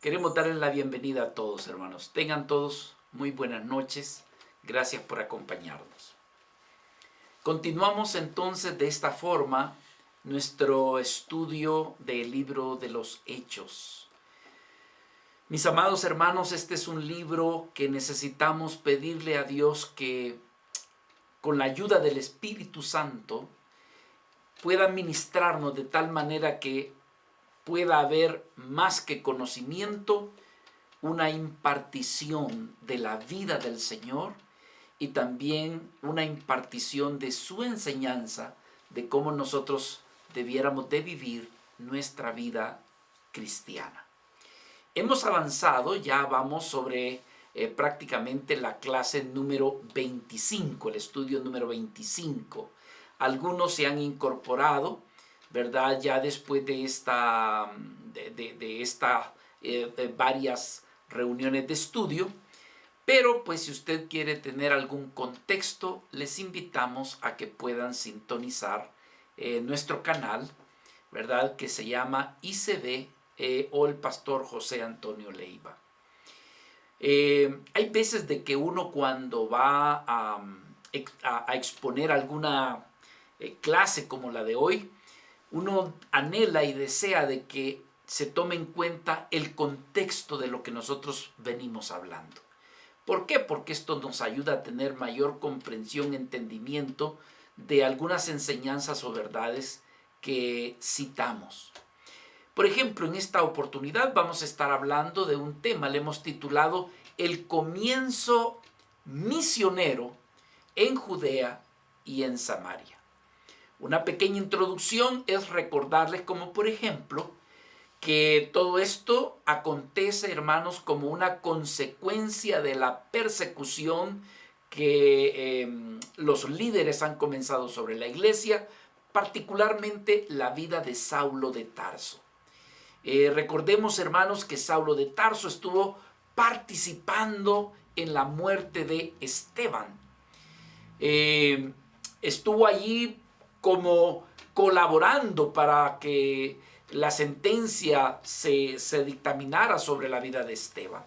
Queremos darles la bienvenida a todos, hermanos. Tengan todos muy buenas noches. Gracias por acompañarnos. Continuamos entonces de esta forma nuestro estudio del libro de los Hechos. Mis amados hermanos, este es un libro que necesitamos pedirle a Dios que con la ayuda del Espíritu Santo pueda ministrarnos de tal manera que pueda haber más que conocimiento, una impartición de la vida del Señor y también una impartición de su enseñanza de cómo nosotros debiéramos de vivir nuestra vida cristiana. Hemos avanzado, ya vamos sobre prácticamente la clase número 25, el estudio número 25. Algunos se han incorporado, ¿verdad? Ya después de varias reuniones de estudio, pero pues si usted quiere tener algún contexto, les invitamos a que puedan sintonizar nuestro canal, ¿verdad? Que se llama ICB o el Pastor José Antonio Leiva. Hay veces de que uno cuando va a exponer alguna clase como la de hoy, uno anhela y desea de que se tome en cuenta el contexto de lo que nosotros venimos hablando. ¿Por qué? Porque esto nos ayuda a tener mayor comprensión, entendimiento de algunas enseñanzas o verdades que citamos. Por ejemplo, en esta oportunidad vamos a estar hablando de un tema, le hemos titulado El comienzo misionero en Judea y en Samaria. Una pequeña introducción es recordarles como por ejemplo que todo esto acontece, hermanos, como una consecuencia de la persecución que los líderes han comenzado sobre la iglesia, particularmente la vida de Saulo de Tarso. Recordemos, hermanos, que Saulo de Tarso estuvo participando en la muerte de Esteban. Estuvo allí como colaborando para que la sentencia se dictaminara sobre la vida de Esteban.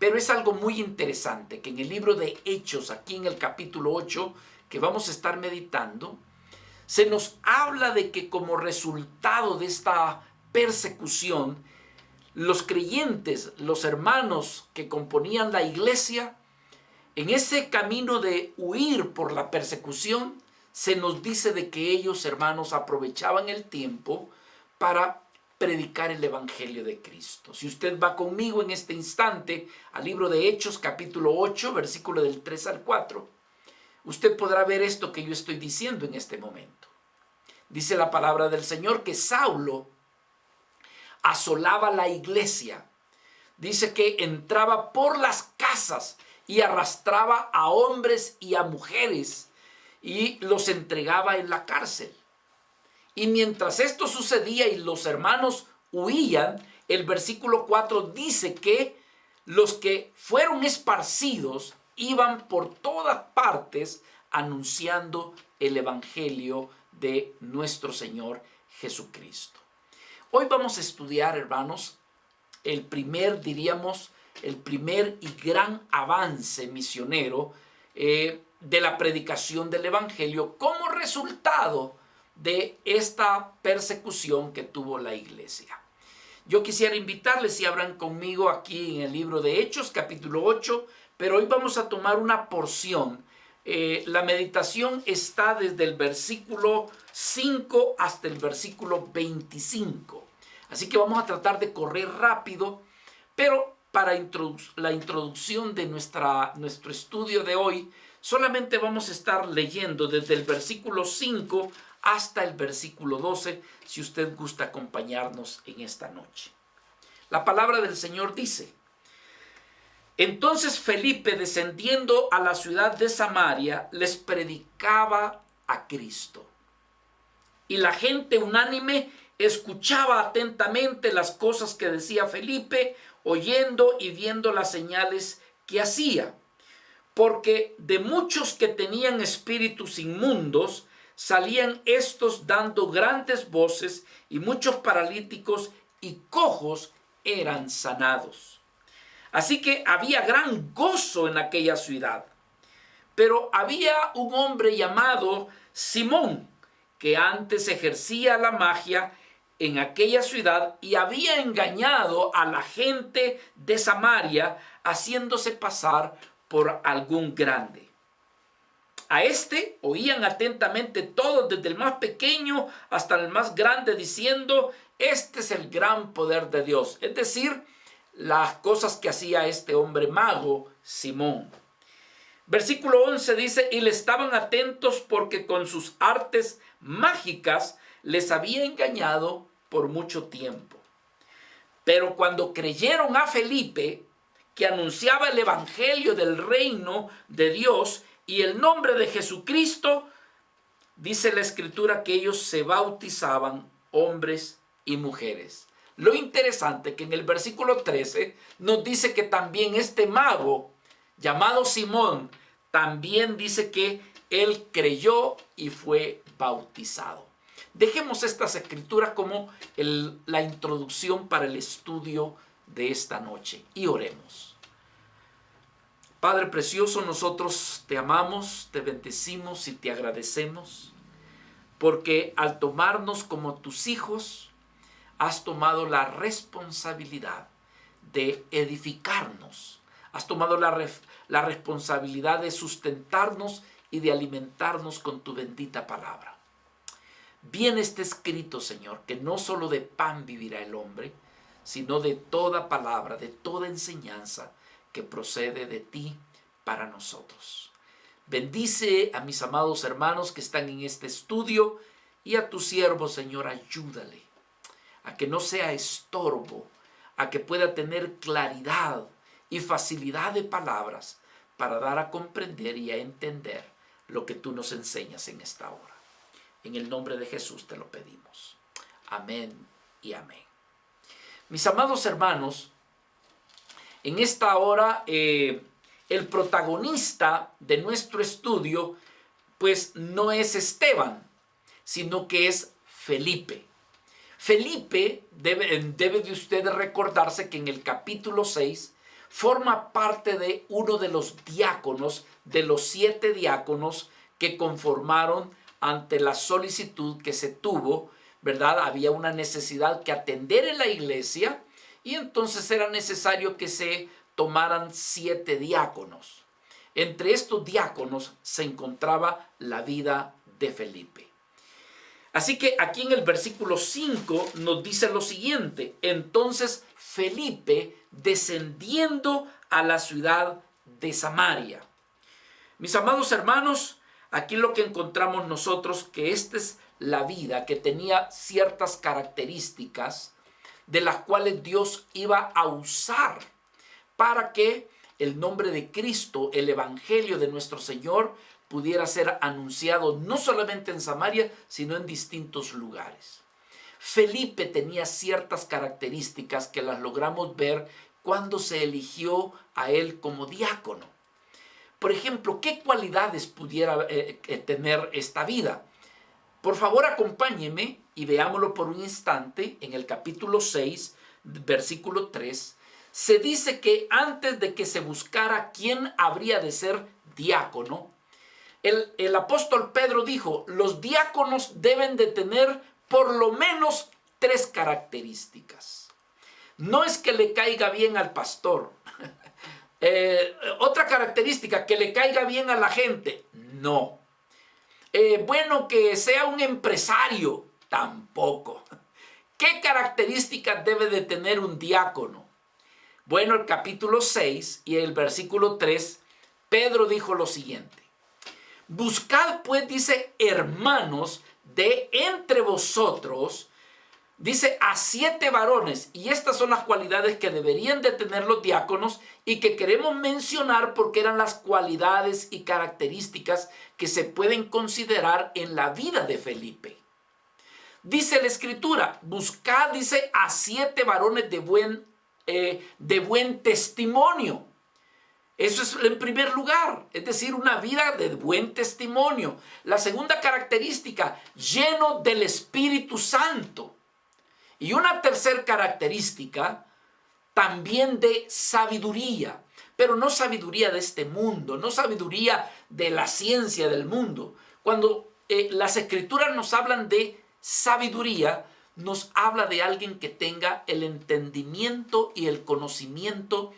Pero es algo muy interesante que en el libro de Hechos, aquí en el capítulo 8, que vamos a estar meditando, se nos habla de que como resultado de esta persecución, los creyentes, los hermanos que componían la iglesia, en ese camino de huir por la persecución, se nos dice de que ellos, hermanos, aprovechaban el tiempo para predicar el Evangelio de Cristo. Si usted va conmigo en este instante al libro de Hechos, capítulo 8, versículo del 3 al 4, usted podrá ver esto que yo estoy diciendo en este momento. Dice la palabra del Señor que Saulo asolaba la iglesia. Dice que entraba por las casas y arrastraba a hombres y a mujeres y los entregaba en la cárcel. Y mientras esto sucedía y los hermanos huían, el versículo 4 dice que los que fueron esparcidos iban por todas partes anunciando el Evangelio de nuestro Señor Jesucristo. Hoy vamos a estudiar, hermanos, el primer y gran avance misionero de la predicación del Evangelio como resultado de esta persecución que tuvo la iglesia. Yo quisiera invitarles, si abran conmigo aquí en el libro de Hechos, capítulo 8, pero hoy vamos a tomar una porción. La meditación está desde el versículo 5 hasta el versículo 25. Así que vamos a tratar de correr rápido, pero para la introducción de nuestro estudio de hoy, solamente vamos a estar leyendo desde el versículo 5 hasta el versículo 12, si usted gusta acompañarnos en esta noche. La palabra del Señor dice: Entonces Felipe, descendiendo a la ciudad de Samaria, les predicaba a Cristo. Y la gente unánime escuchaba atentamente las cosas que decía Felipe, oyendo y viendo las señales que hacía. Porque de muchos que tenían espíritus inmundos, salían estos dando grandes voces, y muchos paralíticos y cojos eran sanados. Así que había gran gozo en aquella ciudad. Pero había un hombre llamado Simón, que antes ejercía la magia en aquella ciudad y había engañado a la gente de Samaria, haciéndose pasar por algún grande. A este oían atentamente todos, desde el más pequeño hasta el más grande, diciendo: este es el gran poder de Dios. Es decir, las cosas que hacía este hombre mago, Simón. Versículo 11 dice: y le estaban atentos porque con sus artes mágicas les había engañado por mucho tiempo. Pero cuando creyeron a Felipe, que anunciaba el evangelio del reino de Dios y el nombre de Jesucristo, dice la escritura que ellos se bautizaban, hombres y mujeres. Lo interesante que en el versículo 13 nos dice que también este mago llamado Simón también dice que él creyó y fue bautizado. Dejemos estas escrituras como la introducción para el estudio de esta noche y oremos. Padre precioso, nosotros te amamos, te bendecimos y te agradecemos porque al tomarnos como tus hijos has tomado la responsabilidad de edificarnos. Has tomado la responsabilidad de sustentarnos y de alimentarnos con tu bendita palabra. Bien está escrito, Señor, que no solo de pan vivirá el hombre, sino de toda palabra, de toda enseñanza que procede de ti para nosotros. Bendice a mis amados hermanos que están en este estudio y a tu siervo, Señor, ayúdale a que no sea estorbo, a que pueda tener claridad y facilidad de palabras para dar a comprender y a entender lo que tú nos enseñas en esta hora. En el nombre de Jesús te lo pedimos. Amén y amén. Mis amados hermanos, en esta hora el protagonista de nuestro estudio pues no es Esteban, sino que es Felipe. Felipe debe de usted recordarse que en el capítulo 6 forma parte de uno de los diáconos, de los 7 diáconos que conformaron ante la solicitud que se tuvo, ¿verdad? Había una necesidad que atender en la iglesia y entonces era necesario que se tomaran 7 diáconos. Entre estos diáconos se encontraba la vida de Felipe. Así que aquí en el versículo 5 nos dice lo siguiente: entonces Felipe, descendiendo a la ciudad de Samaria. Mis amados hermanos, aquí lo que encontramos nosotros, que esta es la vida que tenía ciertas características de las cuales Dios iba a usar para que el nombre de Cristo, el evangelio de nuestro Señor, pudiera ser anunciado no solamente en Samaria, sino en distintos lugares. Felipe tenía ciertas características que las logramos ver cuando se eligió a él como diácono. Por ejemplo, ¿qué cualidades pudiera tener esta vida? Por favor, acompáñeme y veámoslo por un instante. En el capítulo 6, versículo 3, se dice que antes de que se buscara quién habría de ser diácono, el apóstol Pedro dijo: los diáconos deben de tener por lo menos 3 características. No es que le caiga bien al pastor. Otra característica, que le caiga bien a la gente. No. Bueno, que sea un empresario. Tampoco. ¿Qué características debe de tener un diácono? Bueno, el capítulo 6 y el versículo 3, Pedro dijo lo siguiente: buscad pues, dice, hermanos, de entre vosotros, dice, a 7 varones, y estas son las cualidades que deberían de tener los diáconos y que queremos mencionar porque eran las cualidades y características que se pueden considerar en la vida de Felipe. Dice la escritura: buscad, dice, a 7 varones de buen testimonio. Eso es en primer lugar, es decir, una vida de buen testimonio. La segunda característica, lleno del Espíritu Santo. Y una tercera característica, también de sabiduría, pero no sabiduría de este mundo, no sabiduría de la ciencia del mundo. Cuando las escrituras nos hablan de sabiduría, nos habla de alguien que tenga el entendimiento y el conocimiento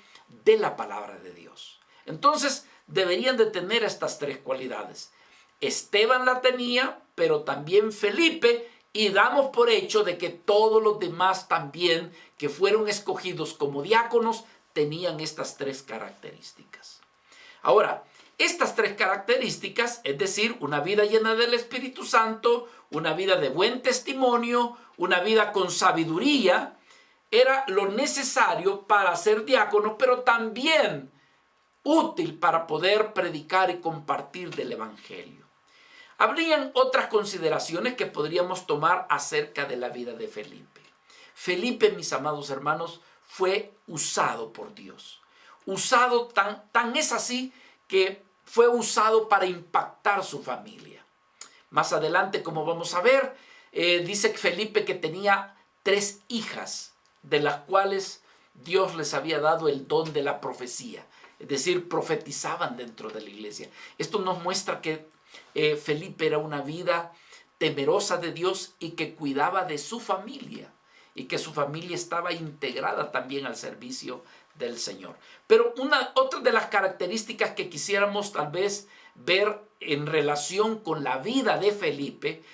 de la palabra de Dios. Entonces, deberían de tener estas tres cualidades. Esteban la tenía, pero también Felipe, y damos por hecho de que todos los demás también que fueron escogidos como diáconos tenían estas tres características. Ahora, estas tres características, es decir, una vida llena del Espíritu Santo, una vida de buen testimonio, una vida con sabiduría, era lo necesario para ser diácono, pero también útil para poder predicar y compartir del Evangelio. Habrían otras consideraciones que podríamos tomar acerca de la vida de Felipe. Felipe, mis amados hermanos, fue usado por Dios. Usado tan es así que fue usado para impactar su familia. Más adelante, como vamos a ver, dice Felipe que tenía 3 hijas, de las cuales Dios les había dado el don de la profecía. Es decir, profetizaban dentro de la iglesia. Esto nos muestra que Felipe era una vida temerosa de Dios y que cuidaba de su familia. Y que su familia estaba integrada también al servicio del Señor. Pero otra de las características que quisiéramos tal vez ver en relación con la vida de Felipe,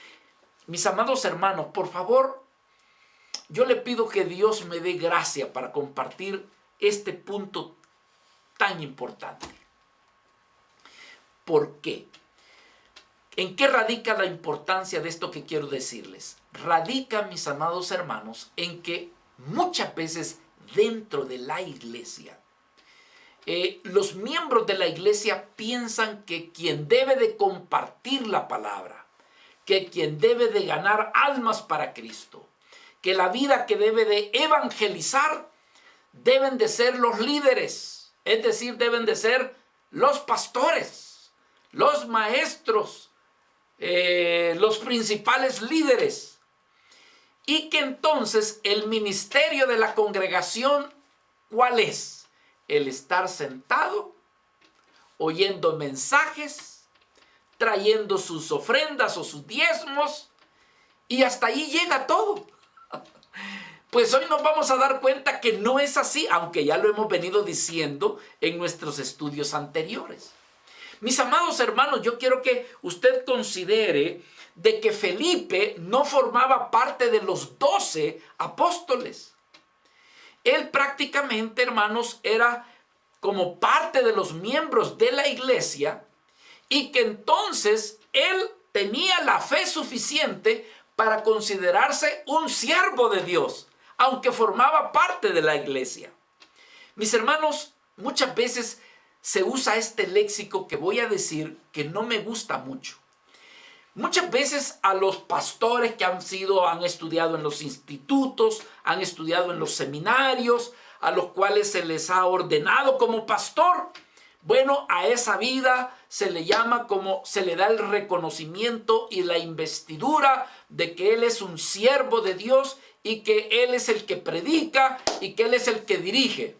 mis amados hermanos, por favor, yo le pido que Dios me dé gracia para compartir este punto tan importante. ¿Por qué? ¿En qué radica la importancia de esto que quiero decirles? Radica, mis amados hermanos, en que muchas veces dentro de la iglesia, los miembros de la iglesia piensan que quien debe de compartir la palabra, que quien debe de ganar almas para Cristo, que la vida que debe de evangelizar, deben de ser los líderes, es decir, deben de ser los pastores, los maestros, los principales líderes, y que entonces el ministerio de la congregación, ¿cuál es? El estar sentado, oyendo mensajes, trayendo sus ofrendas o sus diezmos, y hasta ahí llega todo. Pues hoy nos vamos a dar cuenta que no es así, aunque ya lo hemos venido diciendo en nuestros estudios anteriores. Mis amados hermanos, yo quiero que usted considere de que Felipe no formaba parte de los 12 apóstoles. Él prácticamente, hermanos, era como parte de los miembros de la iglesia, y que entonces él tenía la fe suficiente para considerarse un siervo de Dios, aunque formaba parte de la iglesia. Mis hermanos, muchas veces se usa este léxico que voy a decir que no me gusta mucho. Muchas veces a los pastores que han estudiado en los institutos, han estudiado en los seminarios, a los cuales se les ha ordenado como pastor, bueno, a esa vida se le llama se le da el reconocimiento y la investidura de que él es un siervo de Dios y que él es el que predica y que él es el que dirige.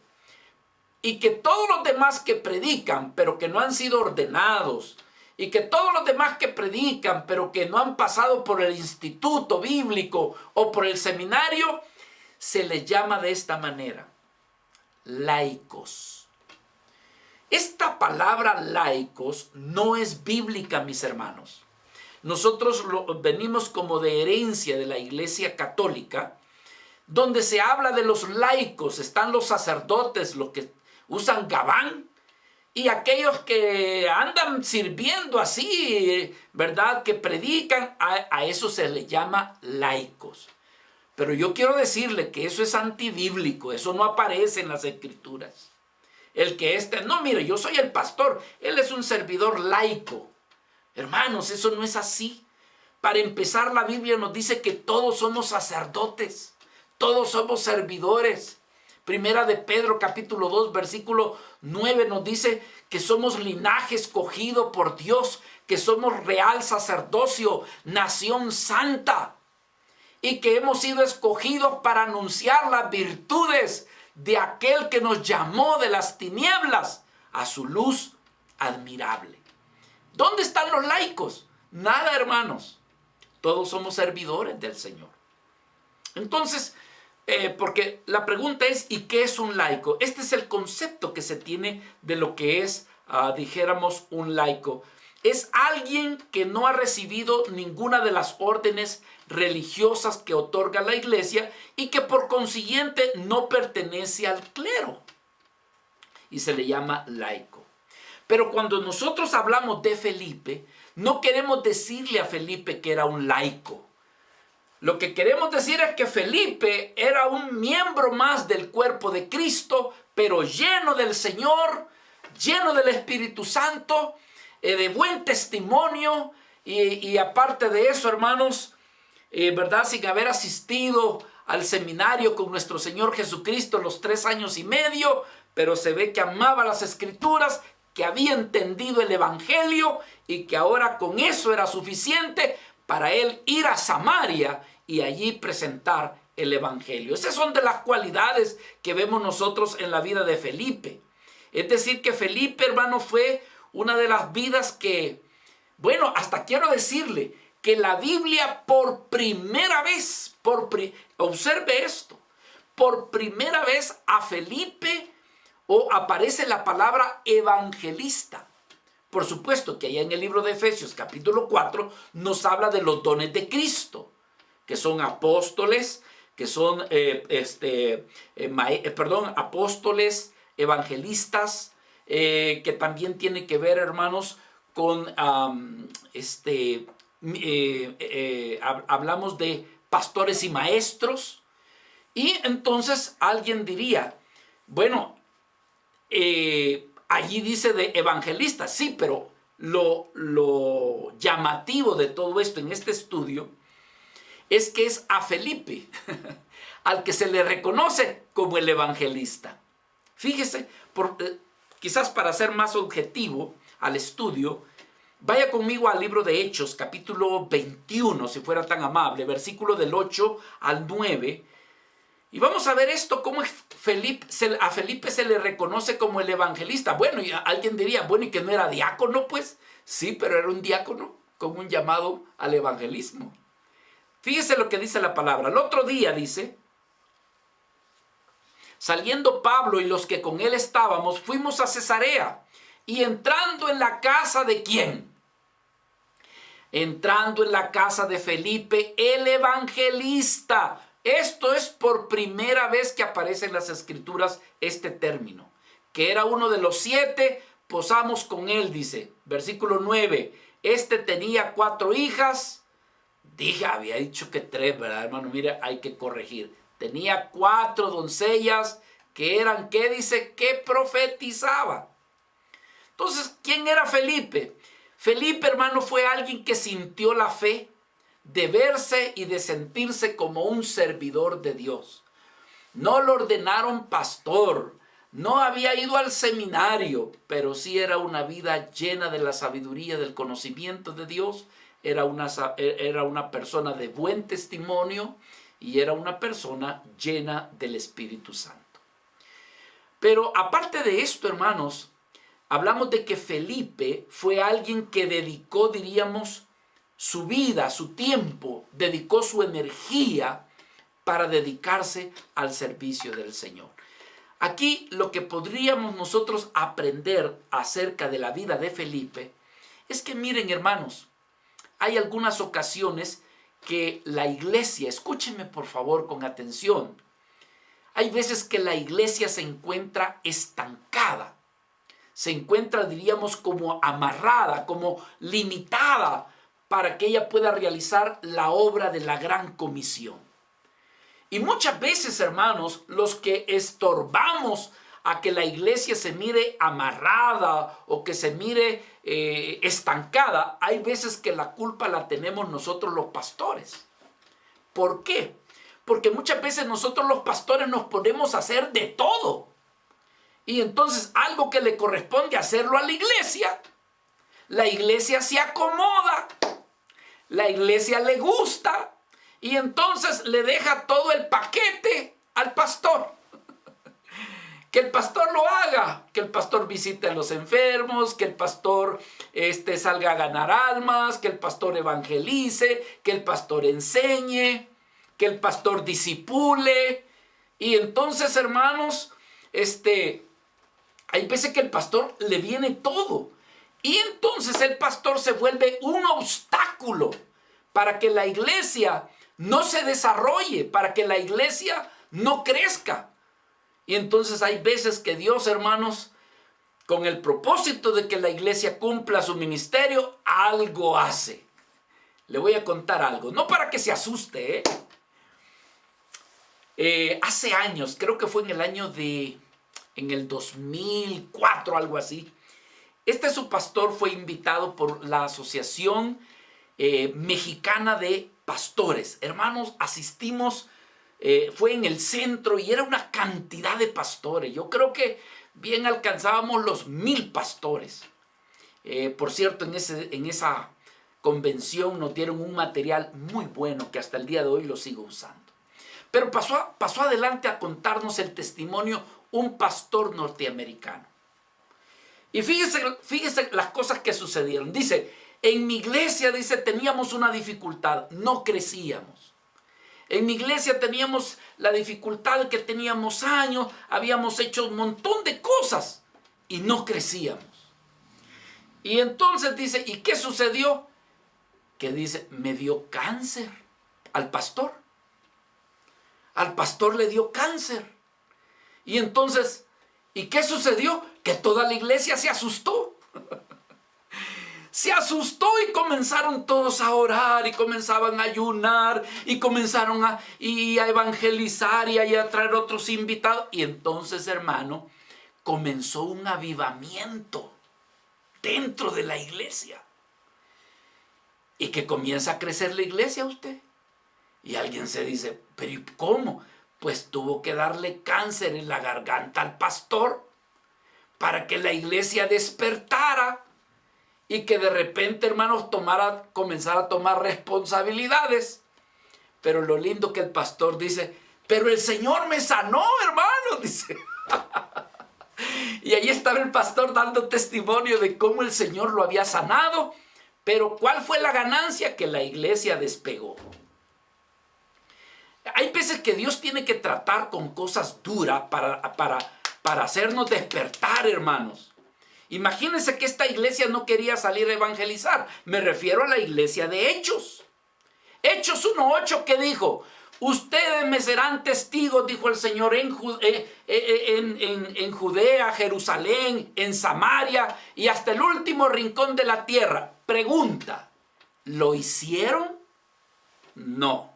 Y que todos los demás que predican, pero que no han sido ordenados, y que todos los demás que predican, pero que no han pasado por el instituto bíblico o por el seminario, se les llama de esta manera: laicos. Esta palabra laicos no es bíblica, mis hermanos. Nosotros venimos como de herencia de la Iglesia Católica, donde se habla de los laicos. Están los sacerdotes, los que usan gabán, y aquellos que andan sirviendo así, ¿verdad?, que predican, a eso se les llama laicos. Pero yo quiero decirle que eso es antibíblico, eso no aparece en las Escrituras. El que no, mire, yo soy el pastor, él es un servidor laico. Hermanos, eso no es así. Para empezar, la Biblia nos dice que todos somos sacerdotes, todos somos servidores. Primera de Pedro, capítulo 2, versículo 9 nos dice que somos linaje escogido por Dios, que somos real sacerdocio, nación santa, y que hemos sido escogidos para anunciar las virtudes de aquel que nos llamó de las tinieblas a su luz admirable. ¿Dónde están los laicos? Nada, hermanos. Todos somos servidores del Señor. Entonces, porque la pregunta es, ¿y qué es un laico? Este es el concepto que se tiene de lo que es, dijéramos, un laico. Es alguien que no ha recibido ninguna de las órdenes religiosas que otorga la iglesia y que por consiguiente no pertenece al clero. Y se le llama laico. Pero cuando nosotros hablamos de Felipe, no queremos decirle a Felipe que era un laico. Lo que queremos decir es que Felipe era un miembro más del cuerpo de Cristo, pero lleno del Señor, lleno del Espíritu Santo, de buen testimonio y aparte de eso, hermanos, ¿verdad? Sin haber asistido al seminario con nuestro Señor Jesucristo los 3 años y medio, pero se ve que amaba las Escrituras, que había entendido el Evangelio y que ahora con eso era suficiente para él ir a Samaria y allí presentar el Evangelio. Esas son de las cualidades que vemos nosotros en la vida de Felipe. Es decir, que Felipe, hermano, fue una de las vidas que, bueno, hasta quiero decirle que la Biblia por primera vez, observe esto, por primera vez a Felipe aparece la palabra evangelista. Por supuesto que allá en el libro de Efesios capítulo 4 nos habla de los dones de Cristo, que son apóstoles, que son apóstoles, evangelistas, que también tiene que ver, hermanos, con hablamos de pastores y maestros. Y entonces alguien diría, bueno, allí dice de evangelistas, sí, pero lo llamativo de todo esto en este estudio es que es a Felipe al que se le reconoce como el evangelista. Fíjese, quizás para ser más objetivo al estudio, vaya conmigo al libro de Hechos, capítulo 21, si fuera tan amable, versículo del 8 al 9, y vamos a ver esto, cómo a Felipe se le reconoce como el evangelista. Bueno, y alguien diría, bueno, ¿y que no era diácono? Pues sí, pero era un diácono con un llamado al evangelismo. Fíjese lo que dice la palabra. El otro día dice, saliendo Pablo y los que con él estábamos, fuimos a Cesarea, y entrando en la casa de ¿quién? Entrando en la casa de Felipe, el evangelista. Esto es por primera vez que aparece en las Escrituras este término, que era uno de los 7, posamos con él, dice, versículo 9, este tenía 4 hijas, había dicho que 3, ¿verdad, hermano? Mira, hay que corregir, tenía 4 doncellas que eran, ¿qué dice? Que profetizaba. Entonces, ¿quién era Felipe? Felipe, hermano, fue alguien que sintió la fe de verse y de sentirse como un servidor de Dios. No lo ordenaron pastor, no había ido al seminario, pero sí era una vida llena de la sabiduría, del conocimiento de Dios. Era una persona de buen testimonio y era una persona llena del Espíritu Santo. Pero aparte de esto, hermanos, hablamos de que Felipe fue alguien que dedicó, diríamos, su vida, su tiempo, dedicó su energía para dedicarse al servicio del Señor. Aquí lo que podríamos nosotros aprender acerca de la vida de Felipe es que, miren, hermanos, hay algunas ocasiones que la iglesia, escúchenme por favor con atención, hay veces que la iglesia se encuentra estancada, se encuentra, diríamos, como amarrada, como limitada, para que ella pueda realizar la obra de la gran comisión. Y muchas veces, hermanos, los que estorbamos a que la iglesia se mire amarrada o que se mire estancada, hay veces que la culpa la tenemos nosotros los pastores. ¿Por qué? Porque muchas veces nosotros los pastores nos ponemos a hacer de todo. Y entonces algo que le corresponde hacerlo a la iglesia se acomoda. La iglesia le gusta y entonces le deja todo el paquete al pastor. Que el pastor lo haga, que el pastor visite a los enfermos, que el pastor salga a ganar almas, que el pastor evangelice, que el pastor enseñe, que el pastor disipule. Y entonces, hermanos, hay veces que el pastor le viene todo. Y entonces el pastor se vuelve un obstáculo para que la iglesia no se desarrolle, para que la iglesia no crezca. Y entonces hay veces que Dios, hermanos, con el propósito de que la iglesia cumpla su ministerio, algo hace. Le voy a contar algo, no para que se asuste, hace años, creo que fue en el 2004, algo así. Su pastor fue invitado por la Asociación Mexicana de Pastores. Hermanos, asistimos, fue en el centro y era una cantidad de pastores. Yo creo que bien alcanzábamos los 1000 pastores. Por cierto, en esa convención nos dieron un material muy bueno que hasta el día de hoy lo sigo usando. Pero pasó adelante a contarnos el testimonio un pastor norteamericano. Y fíjese las cosas que sucedieron. Dice, en mi iglesia, dice, teníamos una dificultad, no crecíamos. En mi iglesia teníamos la dificultad de que teníamos años, habíamos hecho un montón de cosas y no crecíamos. Y entonces dice, ¿y qué sucedió? Que dice, me dio cáncer al pastor. Al pastor le dio cáncer. Y entonces, ¿y qué sucedió? Que toda la iglesia se asustó. Se asustó y comenzaron todos a orar y comenzaban a ayunar y comenzaron a evangelizar y a traer otros invitados. Y entonces, hermano, comenzó un avivamiento dentro de la iglesia. Y que comienza a crecer la iglesia usted. Y alguien se dice, ¿pero y cómo? Pues tuvo que darle cáncer en la garganta al pastor para que la iglesia despertara y que de repente, hermanos, comenzara a tomar responsabilidades. Pero lo lindo que el pastor dice, pero el Señor me sanó, hermano, dice. Y ahí estaba el pastor dando testimonio de cómo el Señor lo había sanado. Pero ¿cuál fue la ganancia? Que la iglesia despegó. Hay veces que Dios tiene que tratar con cosas duras para hacernos despertar, hermanos. Imagínense que esta iglesia no quería salir a evangelizar. Me refiero a la iglesia de Hechos. Hechos 1:8, que dijo, ustedes me serán testigos, dijo el Señor, en Judea, Jerusalén, en Samaria y hasta el último rincón de la tierra. Pregunta, ¿lo hicieron? No.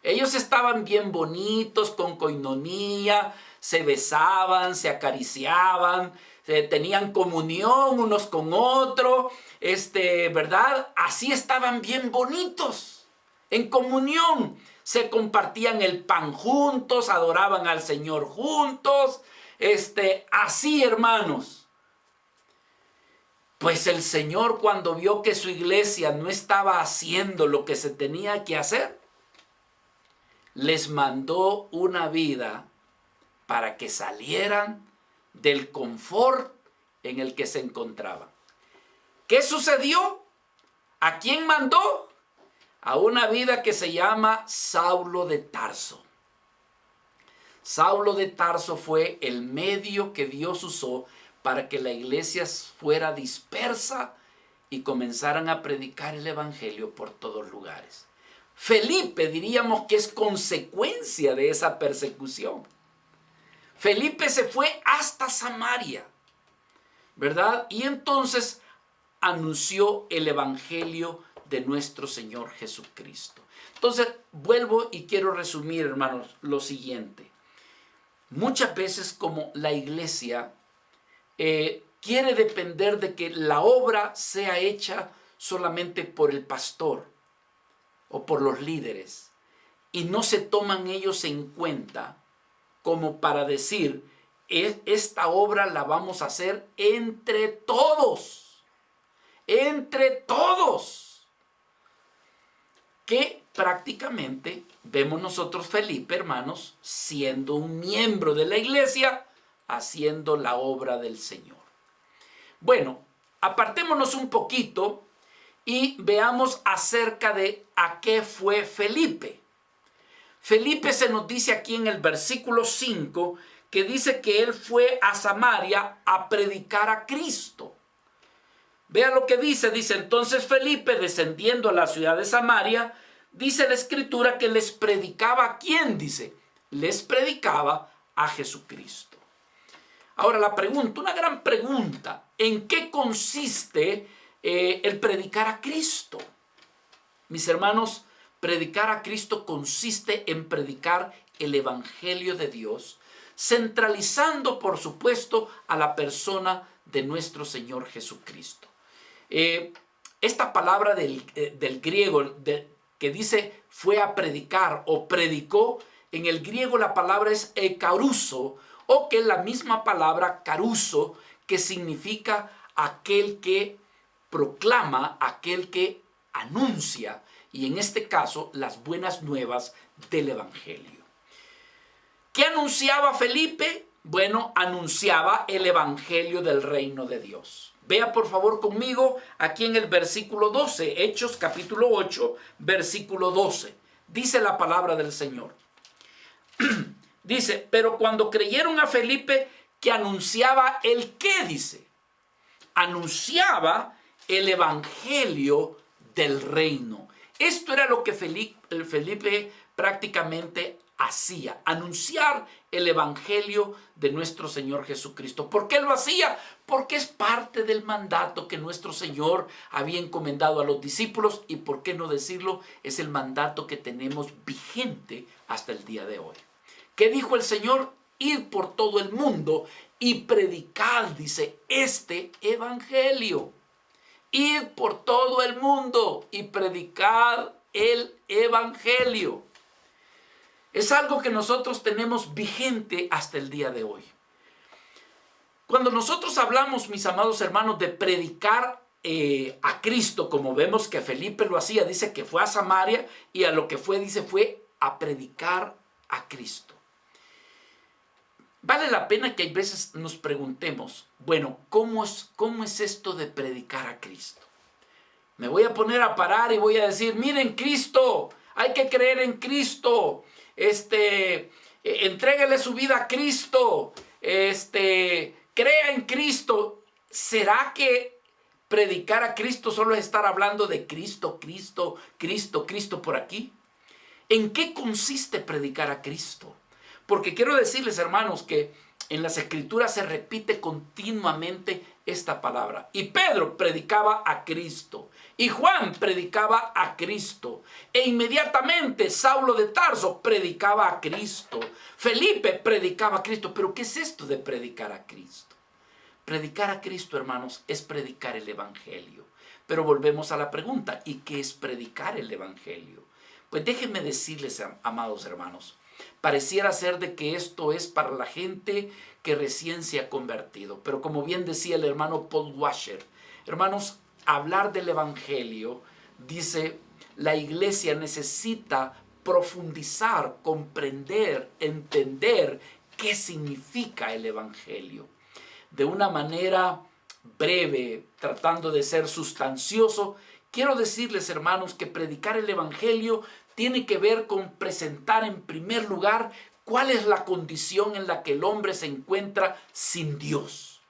Ellos estaban bien bonitos, con coinonía, se besaban, se acariciaban, tenían comunión unos con otros, ¿verdad? Así estaban bien bonitos, en comunión. Se compartían el pan juntos, adoraban al Señor juntos, así, hermanos. Pues el Señor, cuando vio que su iglesia no estaba haciendo lo que se tenía que hacer, les mandó una vida para que salieran del confort en el que se encontraban. ¿Qué sucedió? ¿A quién mandó? A una vida que se llama Saulo de Tarso. Saulo de Tarso fue el medio que Dios usó para que la iglesia fuera dispersa y comenzaran a predicar el evangelio por todos lugares. Felipe diríamos que es consecuencia de esa persecución. Felipe se fue hasta Samaria, ¿verdad? Y entonces anunció el evangelio de nuestro Señor Jesucristo. Entonces vuelvo y quiero resumir, hermanos, lo siguiente. Muchas veces como la iglesia quiere depender de que la obra sea hecha solamente por el pastor o por los líderes, y no se toman ellos en cuenta como para decir, esta obra la vamos a hacer entre todos, que prácticamente vemos nosotros Felipe, hermanos, siendo un miembro de la iglesia, haciendo la obra del Señor. Bueno, apartémonos un poquito y veamos acerca de a qué fue Felipe. Felipe se nos dice aquí en el versículo 5 que dice que él fue a Samaria a predicar a Cristo. Vea lo que dice, entonces Felipe, descendiendo a la ciudad de Samaria, dice la escritura que les predicaba ¿a quién? Dice, les predicaba a Jesucristo. Ahora la pregunta, una gran pregunta, ¿en qué consiste el predicar a Cristo? Mis hermanos, predicar a Cristo consiste en predicar el Evangelio de Dios, centralizando, por supuesto, a la persona de nuestro Señor Jesucristo. Esta palabra del griego que dice fue a predicar o predicó, en el griego la palabra es ekaruso, o que es la misma palabra caruso, que significa aquel que proclama, aquel que anuncia, y en este caso las buenas nuevas del Evangelio. ¿Qué anunciaba Felipe? Bueno, anunciaba el Evangelio del reino de Dios. Vea por favor conmigo aquí en el versículo 12, Hechos capítulo 8, versículo 12. Dice la palabra del Señor. Dice, pero cuando creyeron a Felipe que anunciaba el ¿qué? Dice, anunciaba el Evangelio del reino. Esto era lo que Felipe prácticamente hacía, anunciar el Evangelio de nuestro Señor Jesucristo. ¿Por qué lo hacía? Porque es parte del mandato que nuestro Señor había encomendado a los discípulos, y por qué no decirlo, es el mandato que tenemos vigente hasta el día de hoy. ¿Qué dijo el Señor? Ir por todo el mundo y predicar, dice, este Evangelio. Ir por todo el mundo y predicar el Evangelio. Es algo que nosotros tenemos vigente hasta el día de hoy. Cuando nosotros hablamos, mis amados hermanos, de predicar a Cristo, como vemos que Felipe lo hacía, dice que fue a Samaria, y a lo que fue, dice, fue a predicar a Cristo. Vale la pena que a veces nos preguntemos, bueno, ¿cómo es esto de predicar a Cristo? Me voy a poner a parar y voy a decir, miren, Cristo, hay que creer en Cristo, entréguele su vida a Cristo, crea en Cristo. ¿Será que predicar a Cristo solo es estar hablando de Cristo, Cristo, Cristo, Cristo por aquí? ¿En qué consiste predicar a Cristo? Porque quiero decirles, hermanos, que en las Escrituras se repite continuamente esta palabra. Y Pedro predicaba a Cristo. Y Juan predicaba a Cristo. E inmediatamente Saulo de Tarso predicaba a Cristo. Felipe predicaba a Cristo. Pero ¿qué es esto de predicar a Cristo? Predicar a Cristo, hermanos, es predicar el Evangelio. Pero volvemos a la pregunta, ¿y qué es predicar el Evangelio? Pues déjenme decirles, amados hermanos, pareciera ser de que esto es para la gente que recién se ha convertido. Pero como bien decía el hermano Paul Washer, hermanos, hablar del Evangelio, dice, la iglesia necesita profundizar, comprender, entender qué significa el Evangelio. De una manera breve, tratando de ser sustancioso, quiero decirles, hermanos, que predicar el Evangelio tiene que ver con presentar en primer lugar cuál es la condición en la que el hombre se encuentra sin Dios.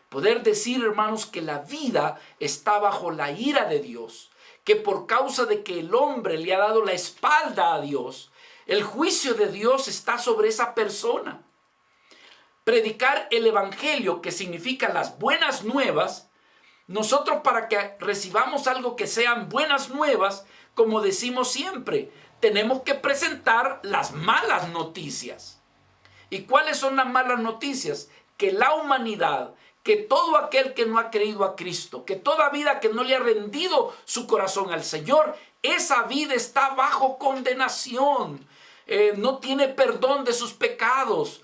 Poder decir, hermanos, que la vida está bajo la ira de Dios, que por causa de que el hombre le ha dado la espalda a Dios, el juicio de Dios está sobre esa persona. Predicar el Evangelio, que significa las buenas nuevas, nosotros para que recibamos algo que sean buenas nuevas, como decimos siempre, tenemos que presentar las malas noticias. ¿Y cuáles son las malas noticias? Que la humanidad, que todo aquel que no ha creído a Cristo, que toda vida que no le ha rendido su corazón al Señor, esa vida está bajo condenación, no tiene perdón de sus pecados,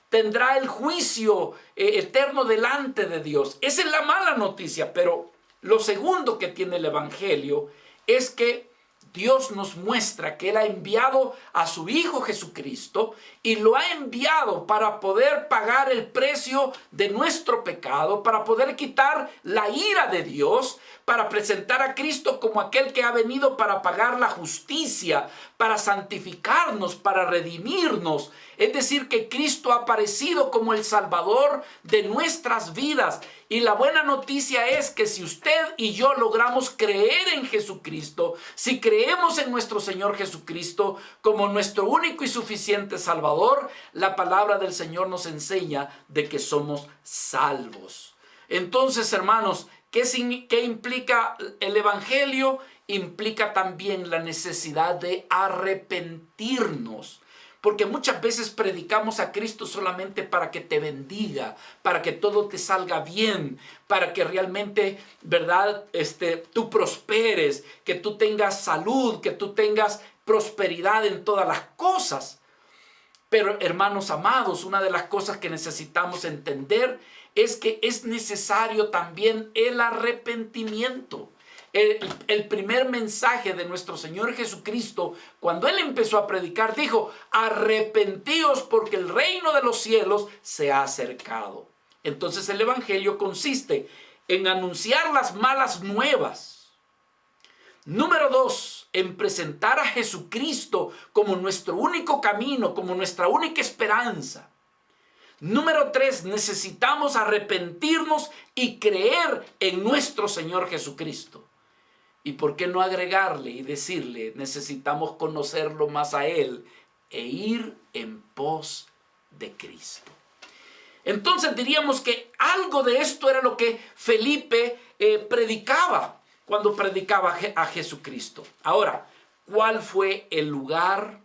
tendrá el juicio eterno delante de Dios. Esa es la mala noticia, pero lo segundo que tiene el Evangelio es que Dios nos muestra que Él ha enviado a su Hijo Jesucristo y lo ha enviado para poder pagar el precio de nuestro pecado, para poder quitar la ira de Dios, para presentar a Cristo como aquel que ha venido para pagar la justicia, para santificarnos, para redimirnos. Es decir, que Cristo ha aparecido como el Salvador de nuestras vidas. Y la buena noticia es que si usted y yo logramos creer en Jesucristo, si creemos en nuestro Señor Jesucristo como nuestro único y suficiente Salvador, la palabra del Señor nos enseña de que somos salvos. Entonces, hermanos, ¿qué implica el Evangelio? Implica también la necesidad de arrepentirnos. Porque muchas veces predicamos a Cristo solamente para que te bendiga, para que todo te salga bien, para que realmente, ¿verdad? Tú prosperes, que tú tengas salud, que tú tengas prosperidad en todas las cosas. Pero, hermanos amados, una de las cosas que necesitamos entender es que es necesario también el arrepentimiento. El primer mensaje de nuestro Señor Jesucristo, cuando Él empezó a predicar, dijo: arrepentíos porque el reino de los cielos se ha acercado. Entonces el Evangelio consiste en anunciar las malas nuevas. Número 2, en presentar a Jesucristo como nuestro único camino, como nuestra única esperanza. Número 3, necesitamos arrepentirnos y creer en nuestro Señor Jesucristo. ¿Y por qué no agregarle y decirle, necesitamos conocerlo más a Él e ir en pos de Cristo? Entonces diríamos que algo de esto era lo que Felipe predicaba cuando predicaba a Jesucristo. Ahora, ¿cuál fue el lugar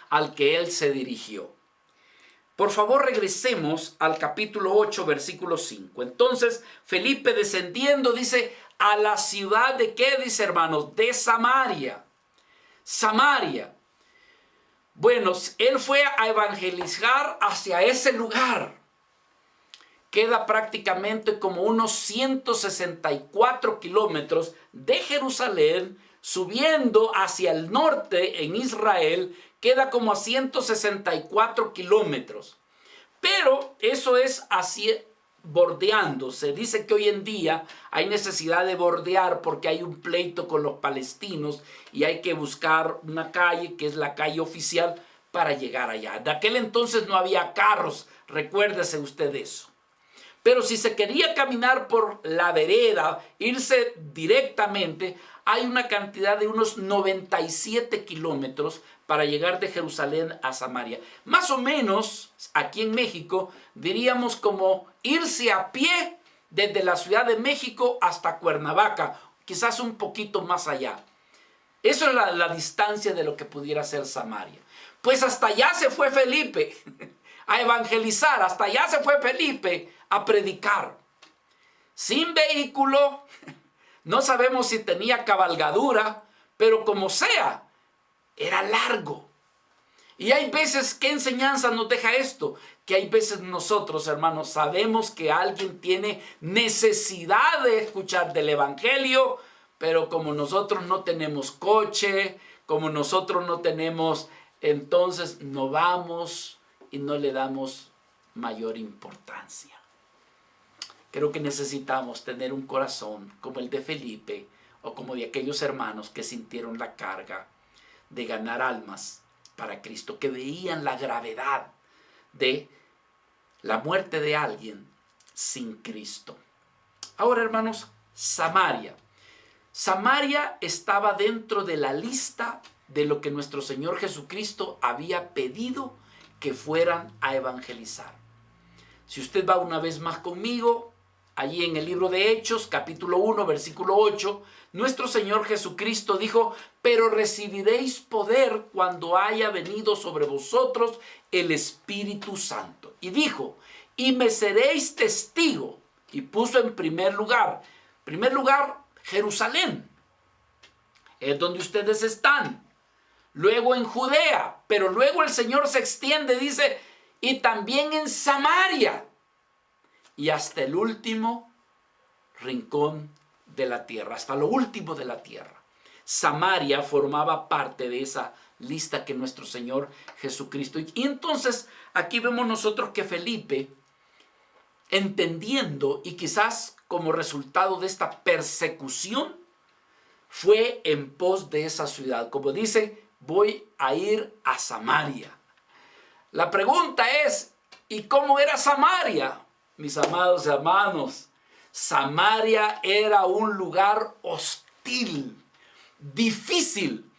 al que él se dirigió? Por favor, regresemos al capítulo 8, versículo 5. Entonces, Felipe descendiendo dice: a la ciudad de ¿qué dice, hermanos? De Samaria. Samaria. Bueno, él fue a evangelizar hacia ese lugar. Queda prácticamente como unos 164 kilómetros de Jerusalén, subiendo hacia el norte en Israel, queda como a 164 kilómetros. Pero eso es así, bordeando. Se dice que hoy en día hay necesidad de bordear porque hay un pleito con los palestinos y hay que buscar una calle que es la calle oficial para llegar allá. De aquel entonces no había carros, recuérdese usted eso. Pero si se quería caminar por la vereda, irse directamente, hay una cantidad de unos 97 kilómetros para llegar de Jerusalén a Samaria. Más o menos, aquí en México, diríamos como irse a pie desde la Ciudad de México hasta Cuernavaca, quizás un poquito más allá. Eso es la distancia de lo que pudiera ser Samaria. Pues hasta allá se fue Felipe a evangelizar, hasta allá se fue Felipe a predicar. Sin vehículo, no sabemos si tenía cabalgadura, pero como sea, era largo. Y hay veces, ¿qué enseñanza nos deja esto? Que hay veces nosotros, hermanos, sabemos que alguien tiene necesidad de escuchar del evangelio, pero como nosotros no tenemos coche, como nosotros no tenemos, entonces no vamos y no le damos mayor importancia. Creo que necesitamos tener un corazón como el de Felipe o como de aquellos hermanos que sintieron la carga de ganar almas para Cristo, que veían la gravedad de la muerte de alguien sin Cristo. Ahora, hermanos, Samaria. Samaria estaba dentro de la lista de lo que nuestro Señor Jesucristo había pedido que fueran a evangelizar. Si usted va una vez más conmigo, allí en el libro de Hechos, capítulo 1, versículo 8, nuestro Señor Jesucristo dijo: pero recibiréis poder cuando haya venido sobre vosotros el Espíritu Santo. Y dijo: y me seréis testigo. Y puso en primer lugar, Jerusalén, es donde ustedes están. Luego en Judea, pero luego el Señor se extiende, dice, y también en Samaria, y hasta el último rincón de la tierra, hasta lo último de la tierra. Samaria formaba parte de esa lista que nuestro Señor Jesucristo. Y entonces aquí vemos nosotros que Felipe, entendiendo y quizás como resultado de esta persecución, fue en pos de esa ciudad. Como dice, voy a ir a Samaria. La pregunta es, ¿y cómo era Samaria? Mis amados hermanos, Samaria era un lugar hostil, difícil,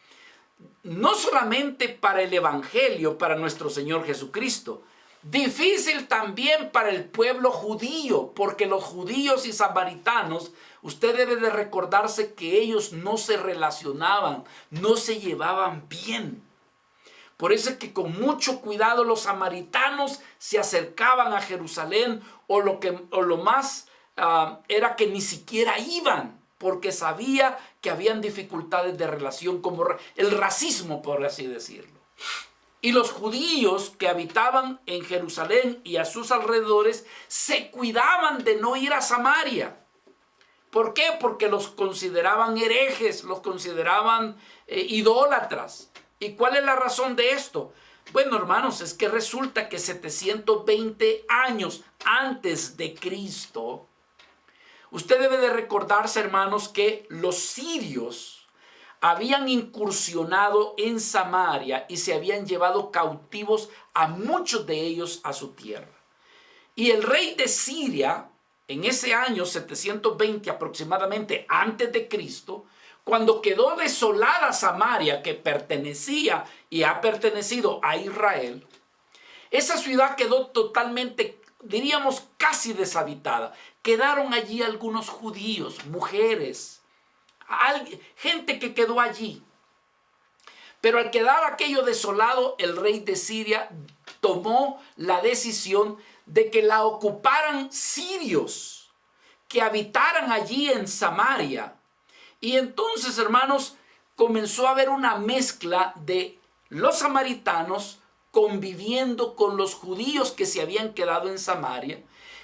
no solamente para el evangelio, para nuestro Señor Jesucristo, difícil también para el pueblo judío, porque los judíos y samaritanos, usted debe de recordarse que ellos no se relacionaban, no se llevaban bien. Por eso es que con mucho cuidado los samaritanos se acercaban a Jerusalén, o lo más era que ni siquiera iban, porque sabía que habían dificultades de relación, como el racismo, por así decirlo. Y los judíos que habitaban en Jerusalén y a sus alrededores se cuidaban de no ir a Samaria. ¿Por qué? Porque los consideraban herejes, los consideraban idólatras. ¿Y cuál es la razón de esto? Bueno, hermanos, es que resulta que 720 años antes de Cristo, usted debe de recordarse, hermanos, que los sirios habían incursionado en Samaria y se habían llevado cautivos a muchos de ellos a su tierra. Y el rey de Siria, en ese año 720 aproximadamente antes de Cristo, cuando quedó desolada Samaria, que pertenecía y ha pertenecido a Israel, esa ciudad quedó totalmente, diríamos, casi deshabitada. Quedaron allí algunos judíos, mujeres, gente que quedó allí. Pero al quedar aquello desolado, el rey de Siria tomó la decisión de que la ocuparan sirios, que habitaran allí en Samaria. Y entonces, hermanos, comenzó a haber una mezcla de los samaritanos conviviendo con los judíos que se habían quedado en Samaria.